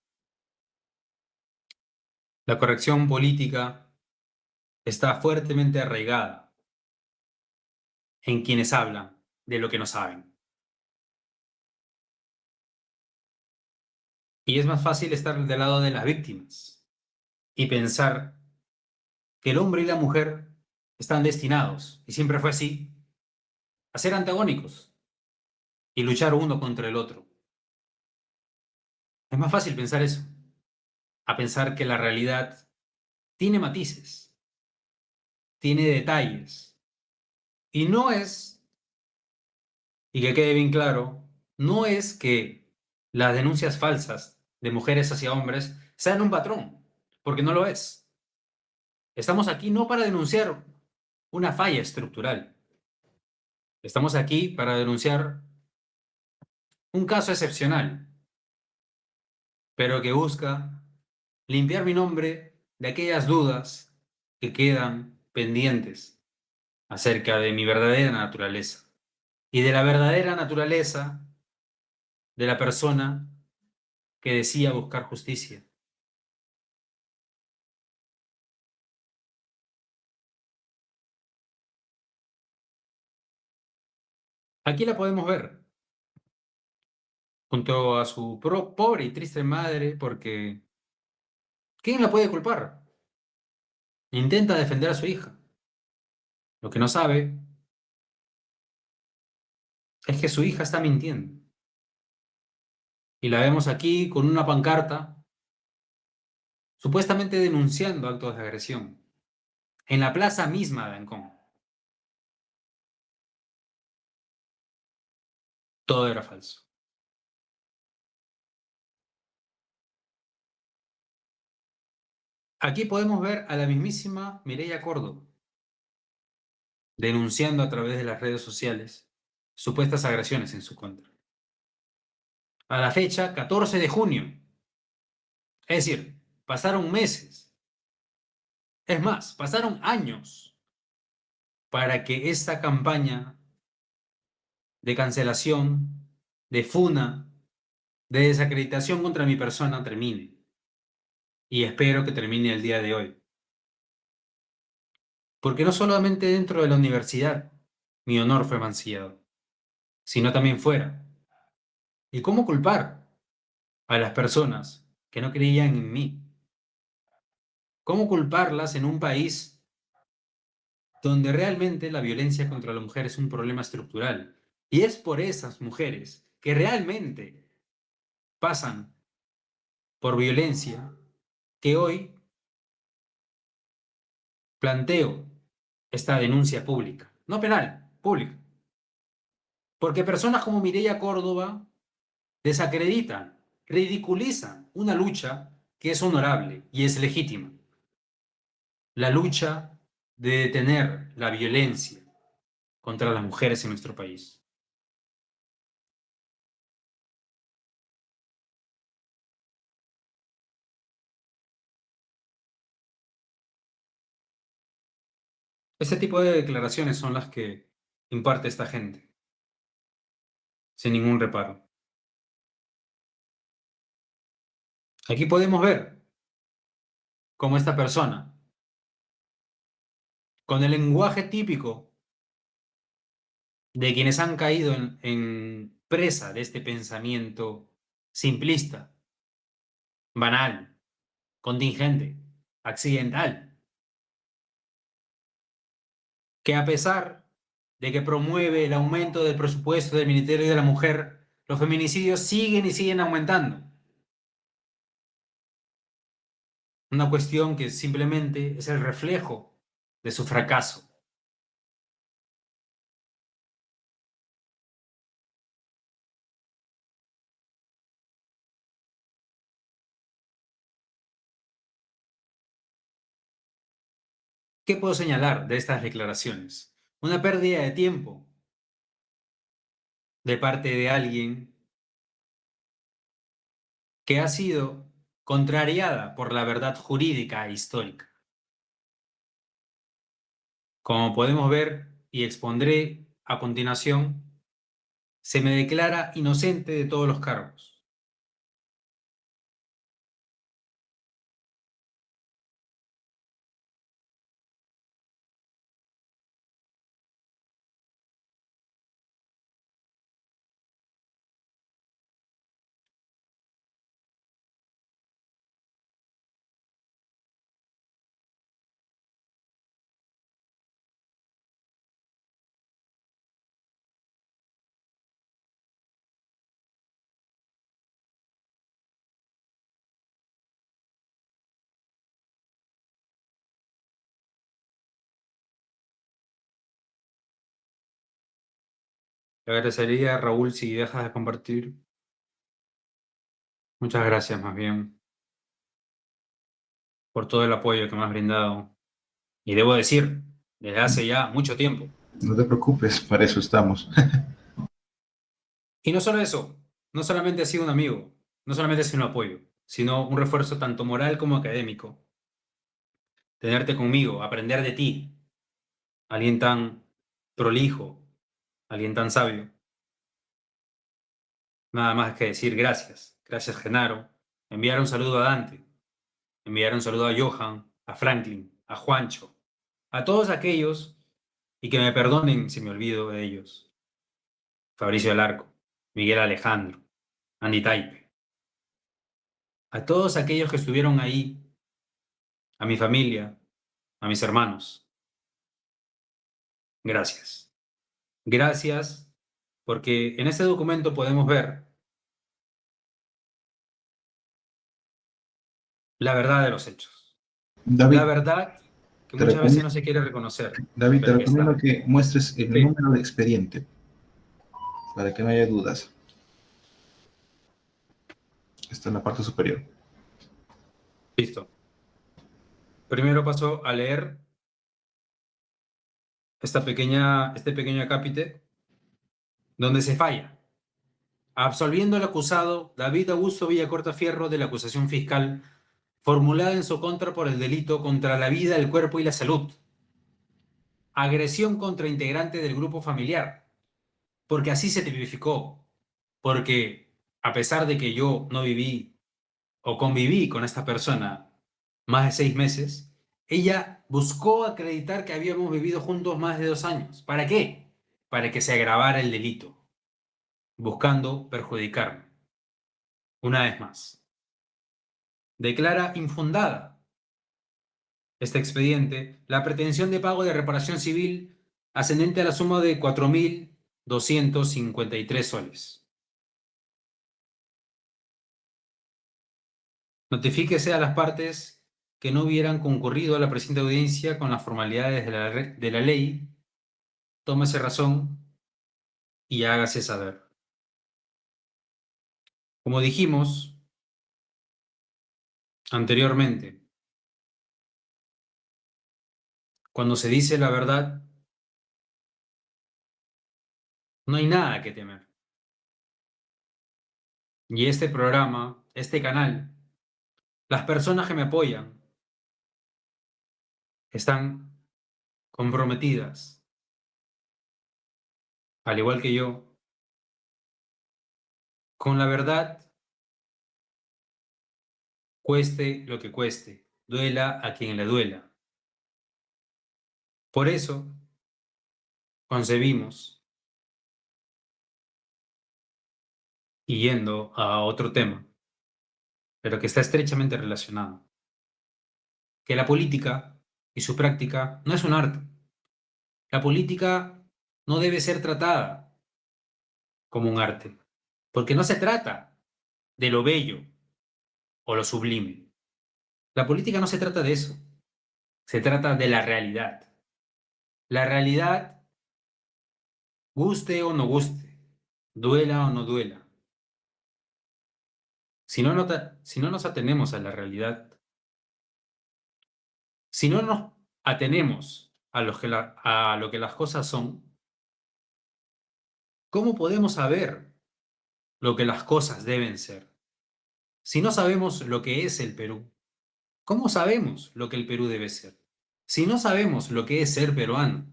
La corrección política está fuertemente arraigada en quienes hablan de lo que no saben. Y es más fácil estar del lado de las víctimas y pensar que el hombre y la mujer están destinados, y siempre fue así, a ser antagónicos y luchar uno contra el otro. Es más fácil pensar eso, a pensar que la realidad tiene matices, tiene detalles, y no es, y que quede bien claro, no es que las denuncias falsas de mujeres hacia hombres sean un patrón, porque no lo es. Estamos aquí no para denunciar una falla estructural. Estamos aquí para denunciar un caso excepcional, pero que busca limpiar mi nombre de aquellas dudas que quedan pendientes acerca de mi verdadera naturaleza y de la verdadera naturaleza de la persona que decía buscar justicia. Aquí la podemos ver, junto a su pobre y triste madre, porque ¿quién la puede culpar? Intenta defender a su hija. Lo que no sabe es que su hija está mintiendo. Y la vemos aquí con una pancarta, supuestamente denunciando actos de agresión, en la plaza misma de Ancón. Todo era falso. Aquí podemos ver a la mismísima Mireia Córdoba denunciando a través de las redes sociales supuestas agresiones en su contra. A la fecha, 14 de junio. Es decir, pasaron meses. Es más, pasaron años para que esta campaña de cancelación, de funa, de desacreditación contra mi persona termine. Y espero que termine el día de hoy. Porque no solamente dentro de la universidad mi honor fue mancillado, sino también fuera. ¿Y cómo culpar a las personas que no creían en mí? ¿Cómo culparlas en un país donde realmente la violencia contra la mujer es un problema estructural? Y es por esas mujeres que realmente pasan por violencia que hoy planteo esta denuncia pública, no penal, pública. Porque personas como Mireia Córdoba desacreditan, ridiculizan una lucha que es honorable y es legítima. La lucha de detener la violencia contra las mujeres en nuestro país. Este tipo de declaraciones son las que imparte esta gente, sin ningún reparo. Aquí podemos ver cómo esta persona, con el lenguaje típico de quienes han caído en presa de este pensamiento simplista, banal, contingente, accidental, que a pesar de que promueve el aumento del presupuesto del Ministerio de la Mujer, los feminicidios siguen y siguen aumentando. Una cuestión que simplemente es el reflejo de su fracaso. ¿Qué puedo señalar de estas declaraciones? Una pérdida de tiempo de parte de alguien que ha sido contrariada por la verdad jurídica e histórica. Como podemos ver y expondré a continuación, se me declara inocente de todos los cargos. Te agradecería, Raúl, si dejas de compartir. Muchas gracias, más bien, por todo el apoyo que me has brindado. Y debo decir, desde hace ya mucho tiempo. No te preocupes, para eso estamos. Y no solo eso, no solamente has sido un amigo, no solamente has sido un apoyo, sino un refuerzo tanto moral como académico. Tenerte conmigo, aprender de ti, alguien tan prolijo, alguien tan sabio. Nada más que decir gracias. Gracias, Genaro. enviar un saludo a Dante, enviar un saludo a Johan, a Franklin, a Juancho, a todos aquellos, y que me perdonen si me olvido de ellos. Fabricio Alarco, Miguel Alejandro, Andy Taipe, a todos aquellos que estuvieron ahí, a mi familia, a mis hermanos. Gracias. Gracias, porque en este documento podemos ver la verdad de los hechos. La David, verdad que te muchas veces recomiendo, no se quiere reconocer, David, te pero que recomiendo está. que muestres el Sí, número de expediente para que no haya dudas. Está en la parte superior. listo. Primero paso a leer este pequeño acápite donde se falla, absolviendo al acusado David Augusto Villacorta Fierro de la acusación fiscal formulada en su contra por el delito contra la vida, el cuerpo y la salud, agresión contra integrante del grupo familiar, porque así se tipificó, porque a pesar de que yo no viví o conviví con esta persona más de 6 meses, ella buscó acreditar que habíamos vivido juntos más de 2 años. ¿Para qué? Para que se agravara el delito, buscando perjudicarme. Una vez más, declara infundada este expediente la pretensión de pago de reparación civil ascendente a la suma de 4.253 soles. Notifíquese a las partes que no hubieran concurrido a la presente audiencia con las formalidades de la ley, tómese razón y hágase saber. Como dijimos anteriormente, cuando se dice la verdad, no hay nada que temer. Y este programa, este canal, las personas que me apoyan, están comprometidas, al igual que yo, con la verdad, cueste lo que cueste, duela a quien le duela. Por eso concebimos, y yendo a otro tema, pero que está estrechamente relacionado, que la política y su práctica no es un arte. La política no debe ser tratada como un arte, porque no se trata de lo bello o lo sublime. La política no se trata de eso, se trata de la realidad. La realidad, guste o no guste, duela o no duela. Si no nos atenemos a la realidad, si no nos atenemos a lo que las cosas son, ¿cómo podemos saber lo que las cosas deben ser? Si no sabemos lo que es el Perú, ¿cómo sabemos lo que el Perú debe ser? Si no sabemos lo que es ser peruano,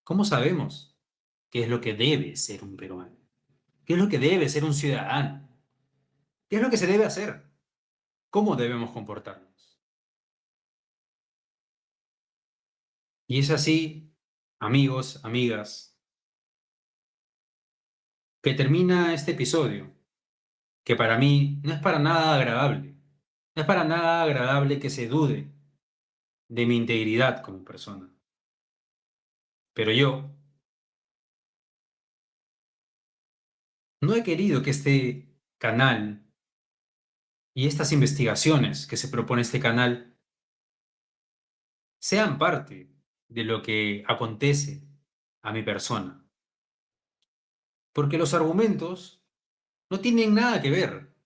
¿cómo sabemos qué es lo que debe ser un peruano? ¿Qué es lo que debe ser un ciudadano? ¿Qué es lo que se debe hacer? ¿Cómo debemos comportarnos? Y es así, amigos, amigas, que termina este episodio, que para mí no es para nada agradable. No es para nada agradable que se dude de mi integridad como persona. Pero yo no he querido que este canal y estas investigaciones que se propone este canal sean parte de lo que acontece a mi persona. Porque los argumentos no tienen nada que ver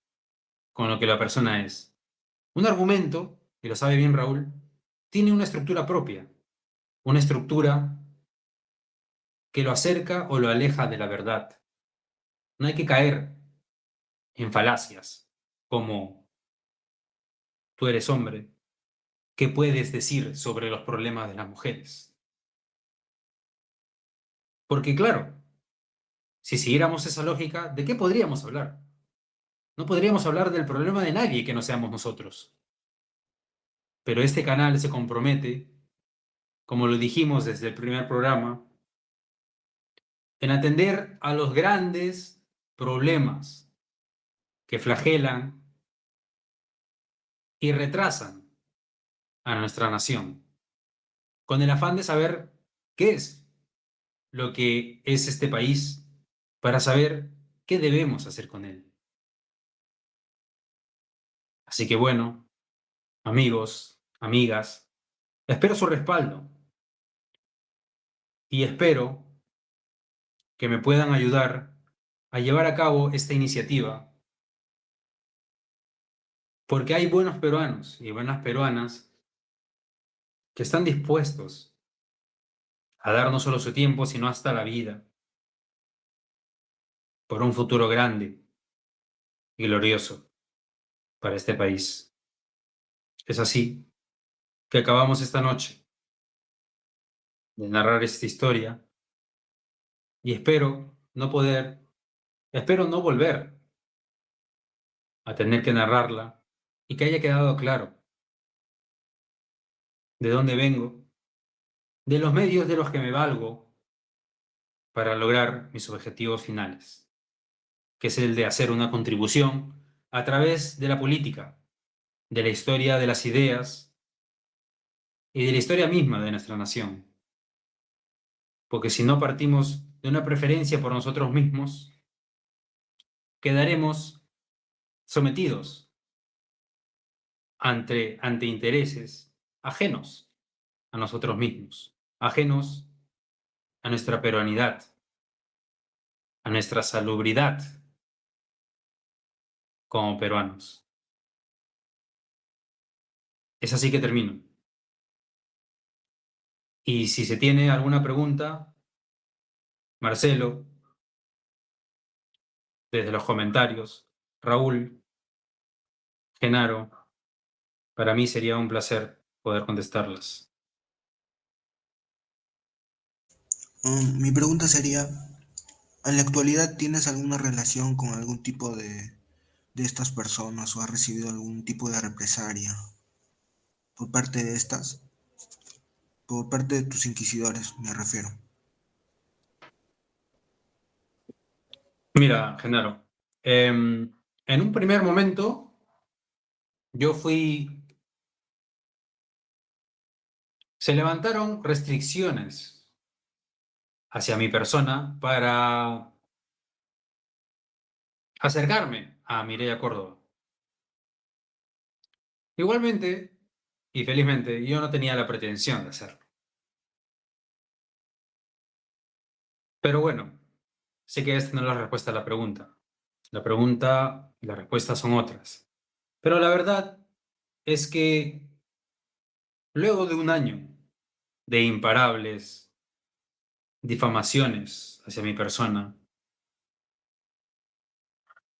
con lo que la persona es. Un argumento, y lo sabe bien Raúl, tiene una estructura propia, una estructura que lo acerca o lo aleja de la verdad. No hay que caer en falacias como tú eres hombre, ¿qué puedes decir sobre los problemas de las mujeres? Porque claro, si siguiéramos esa lógica, ¿de qué podríamos hablar? no podríamos hablar del problema de nadie que no seamos nosotros. Pero este canal se compromete, como lo dijimos desde el primer programa, en atender a los grandes problemas que flagelan y retrasan a nuestra nación, con el afán de saber qué es lo que es este país, para saber qué debemos hacer con él. Así que bueno, amigos, amigas, espero su respaldo y espero que me puedan ayudar a llevar a cabo esta iniciativa, porque hay buenos peruanos y buenas peruanas que están dispuestos a dar no solo su tiempo, sino hasta la vida, por un futuro grande y glorioso para este país. Es así que acabamos esta noche de narrar esta historia y espero no volver a tener que narrarla y que haya quedado claro de dónde vengo, de los medios de los que me valgo para lograr mis objetivos finales, que es el de hacer una contribución a través de la política, de la historia de las ideas y de la historia misma de nuestra nación. Porque si no partimos de una preferencia por nosotros mismos, quedaremos sometidos ante intereses ajenos a nosotros mismos, ajenos a nuestra peruanidad, a nuestra salubridad como peruanos. Es así que termino. Y si se tiene alguna pregunta, Marcelo, desde los comentarios, Raúl, Genaro, para mí sería un placer poder contestarlas. Mi pregunta sería, ¿en la actualidad tienes alguna relación con algún tipo de estas personas o has recibido algún tipo de represalia por parte de estas? Por parte de tus inquisidores, me refiero. Mira, Genaro, en un primer momento se levantaron restricciones hacia mi persona para acercarme a Mireia Córdoba. Igualmente, y felizmente, yo no tenía la pretensión de hacerlo. Pero bueno, sé que esta no es la respuesta a la pregunta. La pregunta y la respuesta son otras. Pero la verdad es que luego de un año de imparables difamaciones hacia mi persona,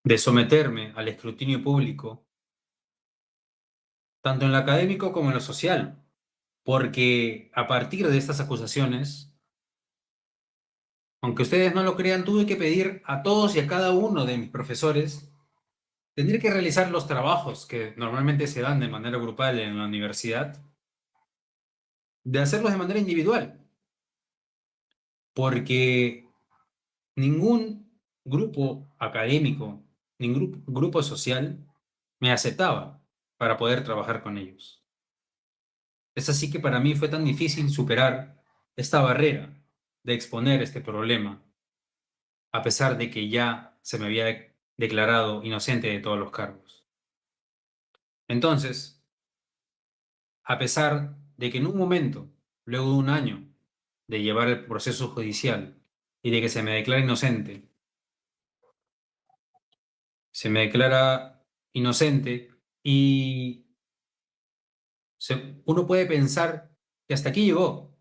de someterme al escrutinio público, tanto en lo académico como en lo social, porque a partir de estas acusaciones, aunque ustedes no lo crean, tuve que pedir a todos y a cada uno de mis profesores tener que realizar los trabajos que normalmente se dan de manera grupal en la universidad, de hacerlos de manera individual, porque ningún grupo académico, ningún grupo social me aceptaba para poder trabajar con ellos. Es así que para mí fue tan difícil superar esta barrera de exponer este problema, a pesar de que ya se me había declarado inocente de todos los cargos. Entonces, a pesar de que en un momento, luego de un año de llevar el proceso judicial y de que se me declara inocente, se me declara inocente y uno puede pensar que hasta aquí llegó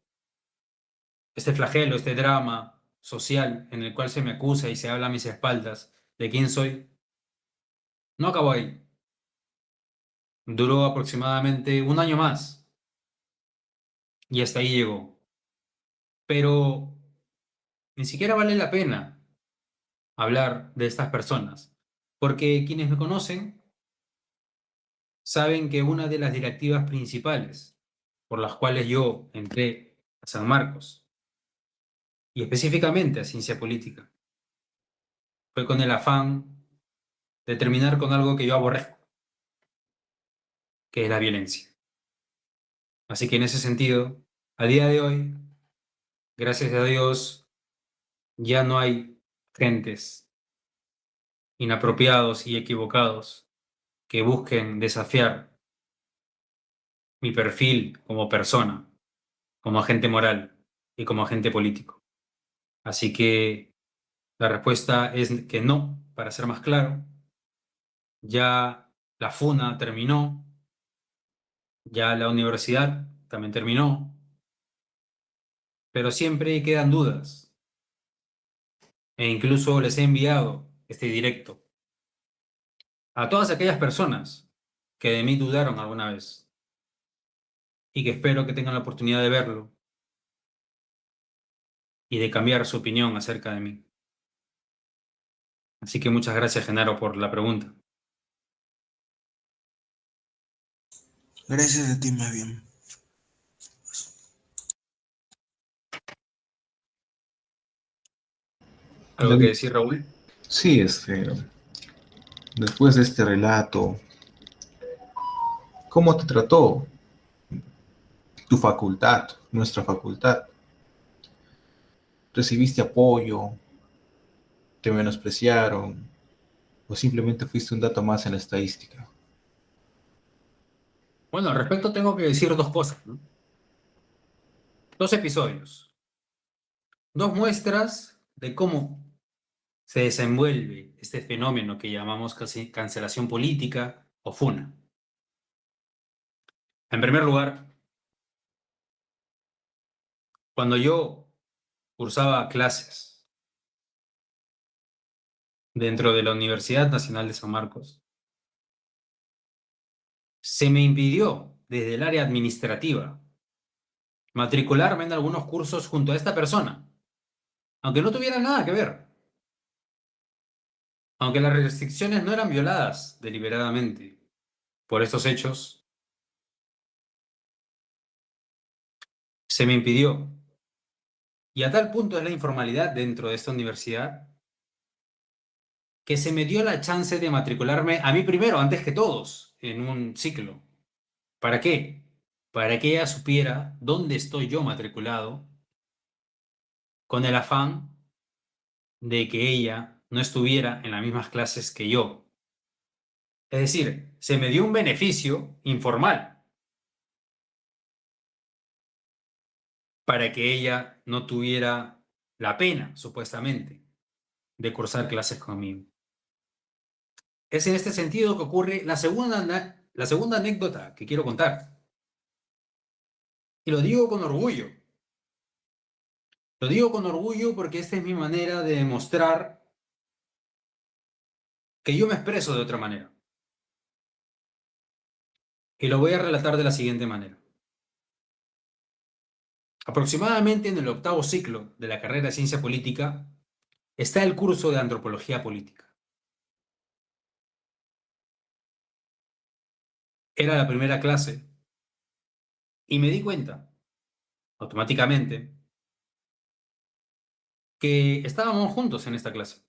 este flagelo, este drama social en el cual se me acusa y se habla a mis espaldas de quién soy. No acabó ahí. Duró aproximadamente un año más y hasta ahí llegó. Pero ni siquiera vale la pena hablar de estas personas, Porque quienes me conocen saben que una de las directivas principales por las cuales yo entré a San Marcos, y específicamente a ciencia política, fue con el afán de terminar con algo que yo aborrezco, que es la violencia. Así que en ese sentido, a día de hoy, gracias a Dios, ya no hay gentes inapropiados y equivocados que busquen desafiar mi perfil como persona, como agente moral y como agente político. Así que la respuesta es que no, para ser más claro. Ya la FUNA terminó, ya la universidad también terminó, pero siempre quedan dudas. E incluso les he enviado este directo a todas aquellas personas que de mí dudaron alguna vez y que espero que tengan la oportunidad de verlo y de cambiar su opinión acerca de mí. Así que muchas gracias, Genaro, por la pregunta. Gracias a ti, más bien. ¿Algo que decir, Raúl? Sí, después de este relato, ¿cómo te trató tu facultad, nuestra facultad? ¿Recibiste apoyo? ¿Te menospreciaron? ¿O simplemente fuiste un dato más en la estadística? Bueno, al respecto tengo que decir dos cosas, ¿no? Dos episodios, dos muestras de cómo se desenvuelve este fenómeno que llamamos cancelación política o FUNA. En primer lugar, cuando yo cursaba clases dentro de la Universidad Nacional de San Marcos, se me impidió desde el área administrativa matricularme en algunos cursos junto a esta persona, aunque no tuviera nada que ver, aunque las restricciones no eran violadas deliberadamente por estos hechos, se me impidió. Y a tal punto es la informalidad dentro de esta universidad que se me dio la chance de matricularme a mí primero, antes que todos, en un ciclo. ¿Para qué? Para que ella supiera dónde estoy yo matriculado, con el afán de que ella no estuviera en las mismas clases que yo. Es decir, se me dio un beneficio informal para que ella no tuviera la pena, supuestamente, de cursar clases conmigo. Es en este sentido que ocurre la segunda anécdota que quiero contar. Y lo digo con orgullo. Lo digo con orgullo porque esta es mi manera de demostrar que yo me expreso de otra manera. Y lo voy a relatar de la siguiente manera. Aproximadamente en el octavo ciclo de la carrera de Ciencia Política está el curso de Antropología Política. Era la primera clase y me di cuenta, automáticamente, que estábamos juntos en esta clase.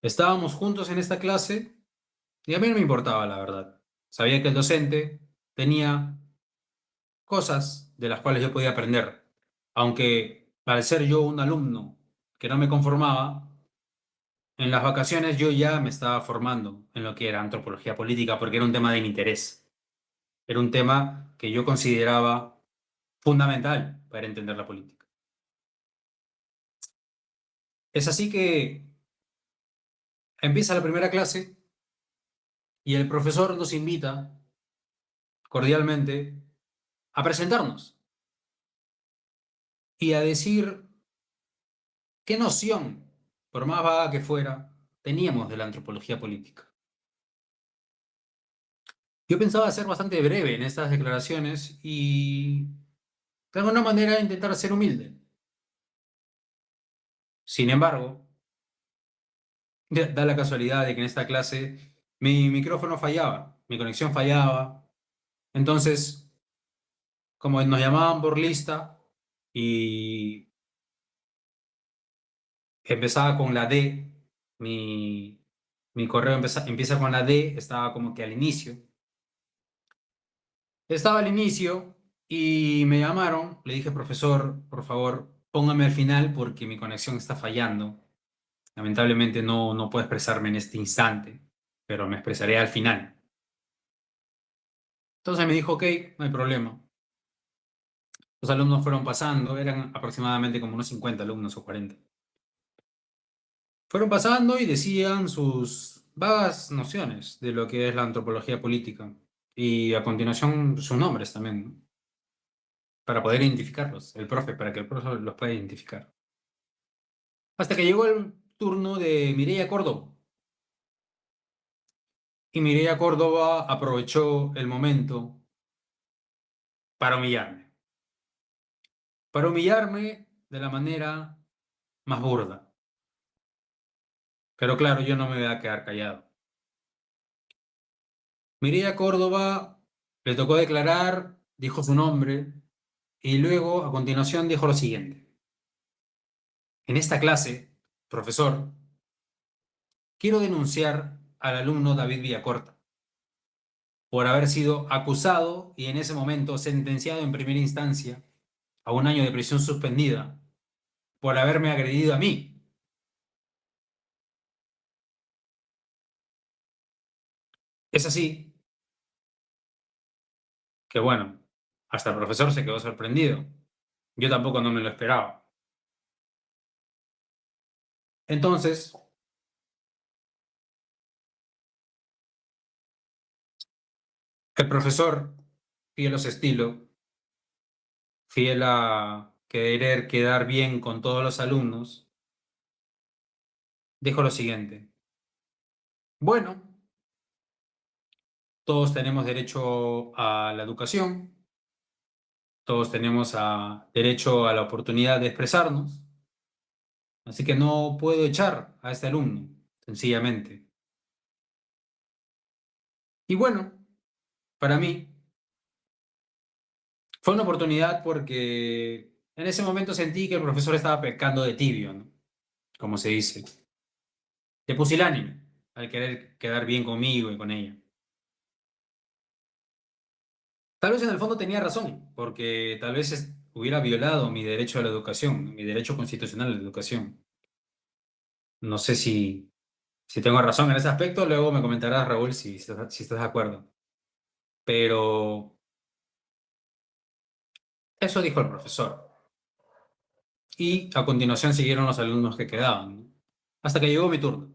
Estábamos juntos en esta clase y a mí no me importaba, la verdad. Sabía que el docente tenía cosas de las cuales yo podía aprender, aunque al ser yo un alumno que no me conformaba, en las vacaciones yo ya me estaba formando en lo que era antropología política porque era un tema de mi interés. Era un tema que yo consideraba fundamental para entender la política. Es así que empieza la primera clase y el profesor nos invita cordialmente a presentarnos y a decir qué noción, por más vaga que fuera, teníamos de la antropología política. Yo pensaba ser bastante breve en estas declaraciones y de alguna manera intentar ser humilde. Sin embargo, Da la casualidad de que en esta clase mi micrófono fallaba, mi conexión fallaba. Entonces, como nos llamaban por lista y empezaba con la D, mi, mi correo empieza con la D, estaba como que al inicio. Estaba al inicio y me llamaron, le dije, profesor, por favor, póngame al final porque mi conexión está fallando. Lamentablemente no puedo expresarme en este instante, pero me expresaré al final. Entonces me dijo, ok, no hay problema. Los alumnos fueron pasando, eran aproximadamente como unos 50 alumnos o 40. Fueron pasando y decían sus vagas nociones de lo que es la antropología política. Y a continuación sus nombres también, ¿no? Para poder identificarlos, el profe, para que el profe los pueda identificar. Hasta que llegó el turno de Mireia Córdoba. Y Mireia Córdoba aprovechó el momento para humillarme. Para humillarme de la manera más burda. Pero claro, yo no me voy a quedar callado. Mireia Córdoba le tocó declarar, dijo su nombre, y luego, a continuación, dijo lo siguiente. En esta clase, profesor, quiero denunciar al alumno David Villacorta por haber sido acusado y en ese momento sentenciado en primera instancia a 1 año de prisión suspendida por haberme agredido a mí. Es así que, bueno, hasta el profesor se quedó sorprendido. Yo tampoco no me lo esperaba. Entonces, el profesor, fiel a su estilo, fiel a querer quedar bien con todos los alumnos, dijo lo siguiente. Bueno, todos tenemos derecho a la educación, todos tenemos derecho a la oportunidad de expresarnos, así que no puedo echar a este alumno, sencillamente. Y bueno, para mí fue una oportunidad porque en ese momento sentí que el profesor estaba pecando de tibio, ¿no? Como se dice, de pusilánime, al querer quedar bien conmigo y con ella. Tal vez en el fondo tenía razón, porque tal vez hubiera violado mi derecho a la educación, mi derecho constitucional a la educación. No sé si tengo razón en ese aspecto, luego me comentarás, Raúl, si estás de acuerdo. Pero eso dijo el profesor. Y a continuación siguieron los alumnos que quedaban, ¿no? Hasta que llegó mi turno.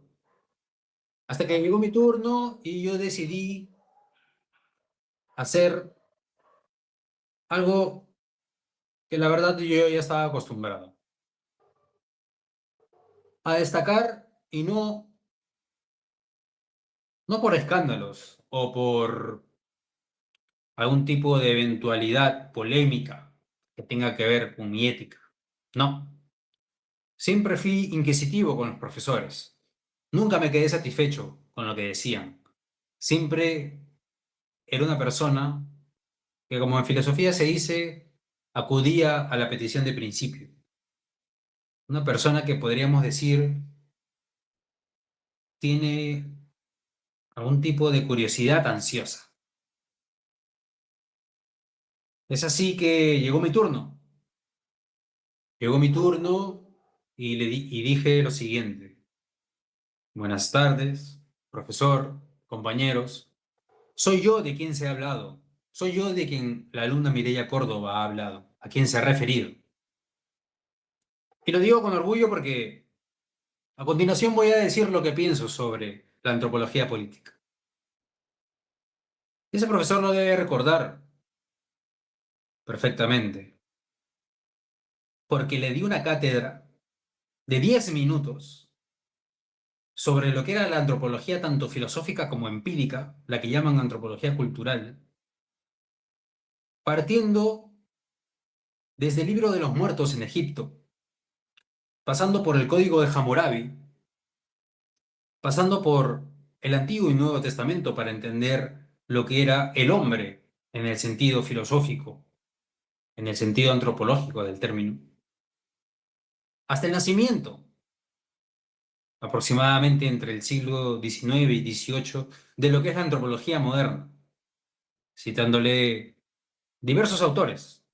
Hasta que llegó mi turno y yo decidí hacer algo que la verdad yo ya estaba acostumbrado. A destacar y no por escándalos o por algún tipo de eventualidad polémica que tenga que ver con mi ética. No. Siempre fui inquisitivo con los profesores. Nunca me quedé satisfecho con lo que decían. Siempre era una persona que, como en filosofía se dice, acudía a la petición de principio. Una persona que podríamos decir tiene algún tipo de curiosidad ansiosa. Es así que llegó mi turno. Llegó mi turno y dije lo siguiente. Buenas tardes, profesor, compañeros. Soy yo de quien se ha hablado. Soy yo de quien la alumna Mireia Córdoba ha hablado, a quien se ha referido. Y lo digo con orgullo porque a continuación voy a decir lo que pienso sobre la antropología política. Ese profesor lo debe recordar perfectamente, porque le di una cátedra de 10 minutos sobre lo que era la antropología tanto filosófica como empírica, la que llaman antropología cultural, partiendo desde el libro de los muertos en Egipto, pasando por el código de Hammurabi, pasando por el Antiguo y Nuevo Testamento para entender lo que era el hombre en el sentido filosófico, en el sentido antropológico del término, hasta el nacimiento, aproximadamente entre el siglo XIX y XVIII, de lo que es la antropología moderna, citándole diversos autores,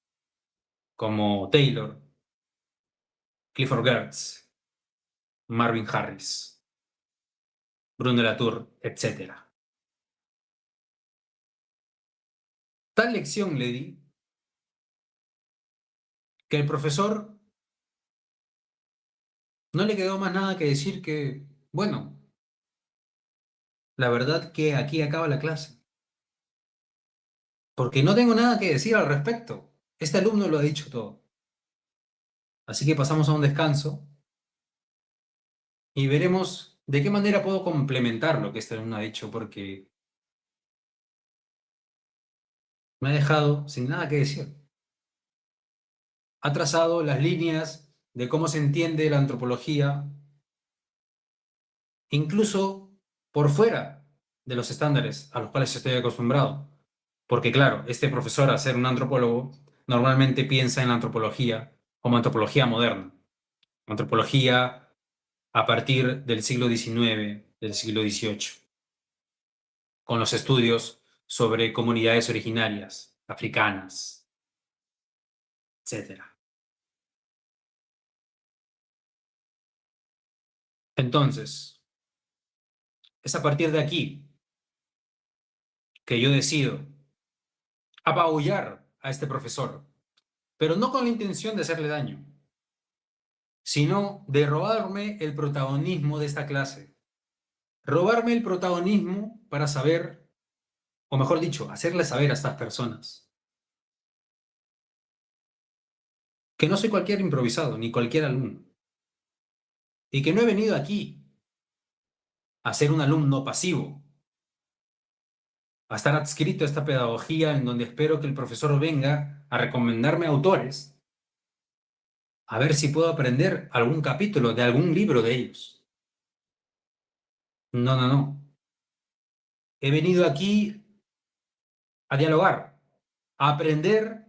como Taylor, Clifford Geertz, Marvin Harris, Bruno Latour, etc. Tal lección le di que el profesor no le quedó más nada que decir que, bueno, la verdad que aquí acaba la clase, porque no tengo nada que decir al respecto. Este alumno lo ha dicho todo. Así que pasamos a un descanso y veremos de qué manera puedo complementar lo que este alumno ha dicho, porque me ha dejado sin nada que decir. Ha trazado las líneas de cómo se entiende la antropología, incluso por fuera de los estándares a los cuales estoy acostumbrado. Porque claro, este profesor, al ser un antropólogo, normalmente piensa en la antropología como antropología moderna. Antropología a partir del siglo XIX, del siglo XVIII, con los estudios sobre comunidades originarias, africanas, etc. Entonces, es a partir de aquí que yo decido apabullar a este profesor, pero no con la intención de hacerle daño, sino de robarme el protagonismo de esta clase. Robarme el protagonismo para saber, o mejor dicho, hacerle saber a estas personas que no soy cualquier improvisado, ni cualquier alumno, y que no he venido aquí a ser un alumno pasivo, a estar adscrito a esta pedagogía en donde espero que el profesor venga a recomendarme autores, a ver si puedo aprender algún capítulo de algún libro de ellos. No, no, no. He venido aquí a dialogar, a aprender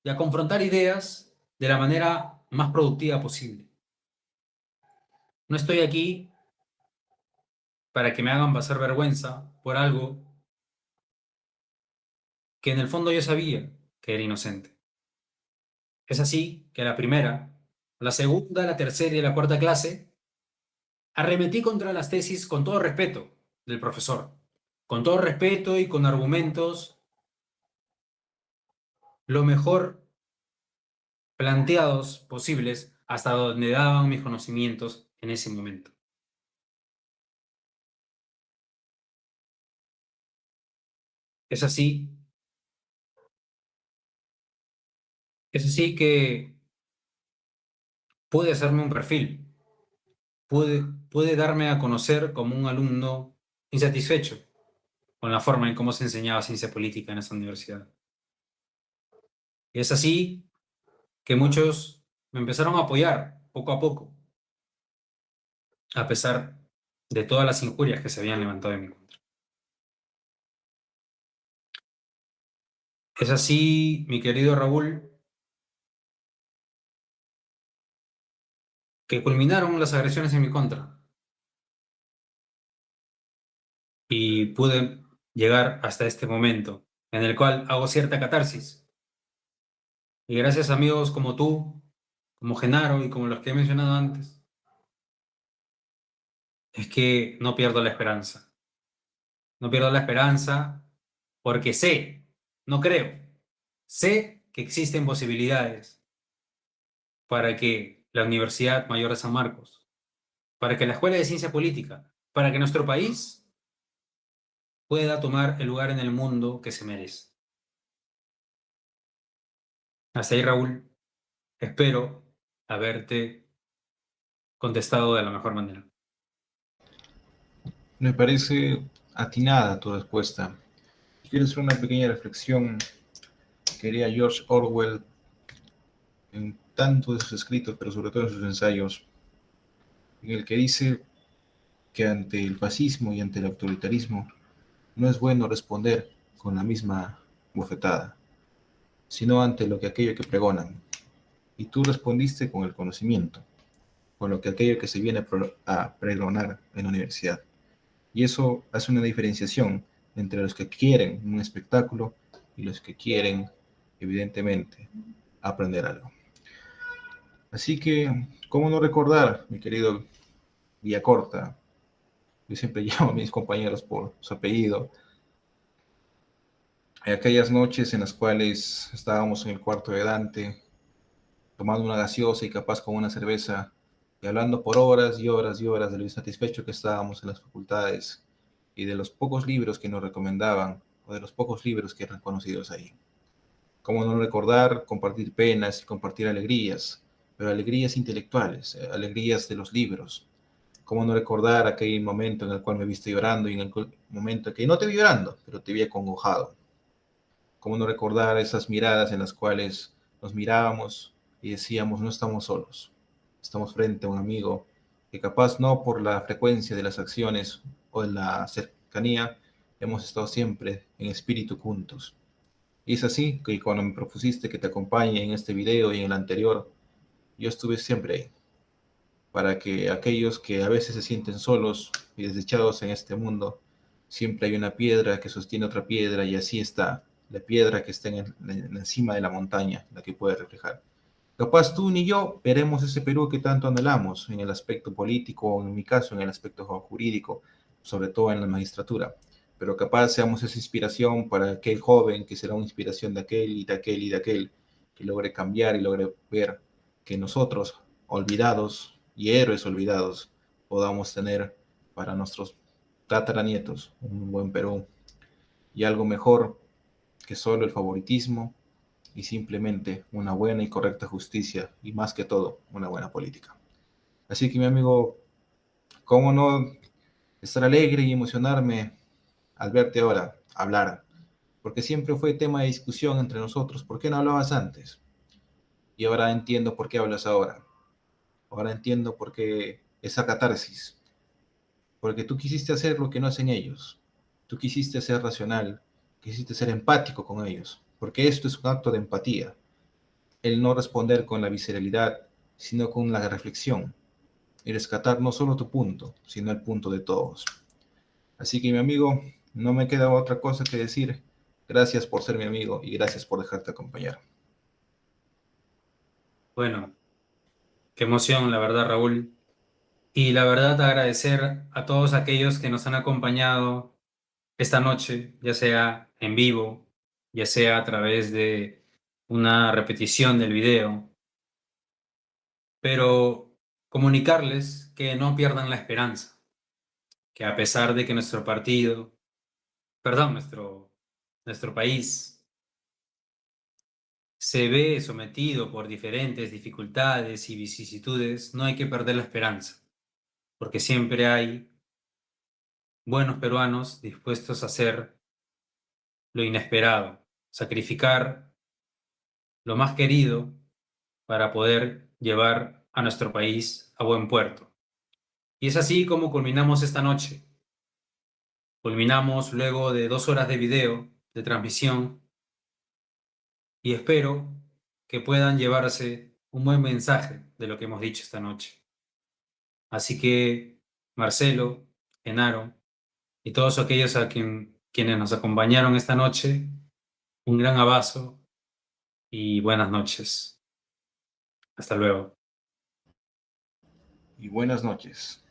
y a confrontar ideas de la manera más productiva posible. No estoy aquí para que me hagan pasar vergüenza por algo que en el fondo yo sabía que era inocente. Es así que la primera, la segunda, la tercera y la cuarta clase arremetí contra las tesis con todo respeto del profesor, con todo respeto y con argumentos lo mejor planteados posibles hasta donde daban mis conocimientos en ese momento. Es así que pude hacerme un perfil, pude darme a conocer como un alumno insatisfecho con la forma en cómo se enseñaba ciencia política en esa universidad. Y es así que muchos me empezaron a apoyar poco a poco, a pesar de todas las injurias que se habían levantado en mi contra. Es así, mi querido Raúl, que culminaron las agresiones en mi contra y pude llegar hasta este momento en el cual hago cierta catarsis. Y gracias a amigos como tú, como Genaro y como los que he mencionado antes, es que no pierdo la esperanza. No pierdo la esperanza porque sé, no creo, sé que existen posibilidades para que la Universidad Mayor de San Marcos, para que la Escuela de Ciencia Política, para que nuestro país pueda tomar el lugar en el mundo que se merece. Hasta ahí, Raúl, espero haberte contestado de la mejor manera. Me parece atinada tu respuesta. Quiero hacer una pequeña reflexión que haría George Orwell en tanto de sus escritos, pero sobre todo en sus ensayos, en el que dice que ante el fascismo y ante el autoritarismo no es bueno responder con la misma bofetada, sino ante lo que aquello que pregonan. Y tú respondiste con el conocimiento, con lo que aquello que se viene a pregonar en la universidad. Y eso hace una diferenciación entre los que quieren un espectáculo y los que quieren, evidentemente, aprender algo. Así que, ¿cómo no recordar, mi querido Villacorta? Yo siempre llamo a mis compañeros por su apellido. Aquellas noches en las cuales estábamos en el cuarto de Dante, tomando una gaseosa y capaz con una cerveza, y hablando por horas y horas y horas de lo insatisfecho que estábamos en las facultades y de los pocos libros que nos recomendaban o de los pocos libros que eran conocidos ahí. ¿Cómo no recordar compartir penas y compartir alegrías, pero alegrías intelectuales, alegrías de los libros? ¿Cómo no recordar aquel momento en el cual me viste llorando y en el momento en que no te vi llorando, pero te vi acongojado? ¿Cómo no recordar esas miradas en las cuales nos mirábamos y decíamos, no estamos solos, estamos frente a un amigo que capaz no por la frecuencia de las acciones o de la cercanía, hemos estado siempre en espíritu juntos? Y es así que cuando me propusiste que te acompañe en este video y en el anterior, yo estuve siempre ahí, para que aquellos que a veces se sienten solos y desechados en este mundo, siempre hay una piedra que sostiene otra piedra y así está la piedra que está encima de la montaña, la que puede reflejar. Capaz tú ni yo veremos ese Perú que tanto anhelamos en el aspecto político, o en mi caso en el aspecto jurídico, sobre todo en la magistratura, pero capaz seamos esa inspiración para aquel joven que será una inspiración de aquel y de aquel y de aquel, que logre cambiar y logre ver que nosotros, olvidados y héroes olvidados, podamos tener para nuestros tataranietos un buen Perú y algo mejor que solo el favoritismo y simplemente una buena y correcta justicia y más que todo una buena política. Así que mi amigo, ¿cómo no estar alegre y emocionarme al verte ahora hablar? Porque siempre fue tema de discusión entre nosotros. ¿Por qué no hablabas antes? Y ahora entiendo por qué hablas ahora. Ahora entiendo por qué esa catarsis. Porque tú quisiste hacer lo que no hacen ellos. Tú quisiste ser racional, quisiste ser empático con ellos. Porque esto es un acto de empatía. El no responder con la visceralidad, sino con la reflexión. Y rescatar no solo tu punto, sino el punto de todos. Así que mi amigo, no me queda otra cosa que decir. Gracias por ser mi amigo y gracias por dejarte acompañar. Bueno, qué emoción, la verdad, Raúl. Y la verdad, agradecer a todos aquellos que nos han acompañado esta noche, ya sea en vivo, ya sea a través de una repetición del video, pero comunicarles que no pierdan la esperanza, que a pesar de que nuestro partido, perdón, nuestro país se ve sometido por diferentes dificultades y vicisitudes, no hay que perder la esperanza, porque siempre hay buenos peruanos dispuestos a hacer lo inesperado, sacrificar lo más querido para poder llevar a nuestro país a buen puerto. Y es así como culminamos esta noche. Culminamos luego de 2 horas de video, de transmisión, y espero que puedan llevarse un buen mensaje de lo que hemos dicho esta noche. Así que, Marcelo, Genaro y todos aquellos quienes nos acompañaron esta noche, un gran abrazo y buenas noches. Hasta luego. Y buenas noches.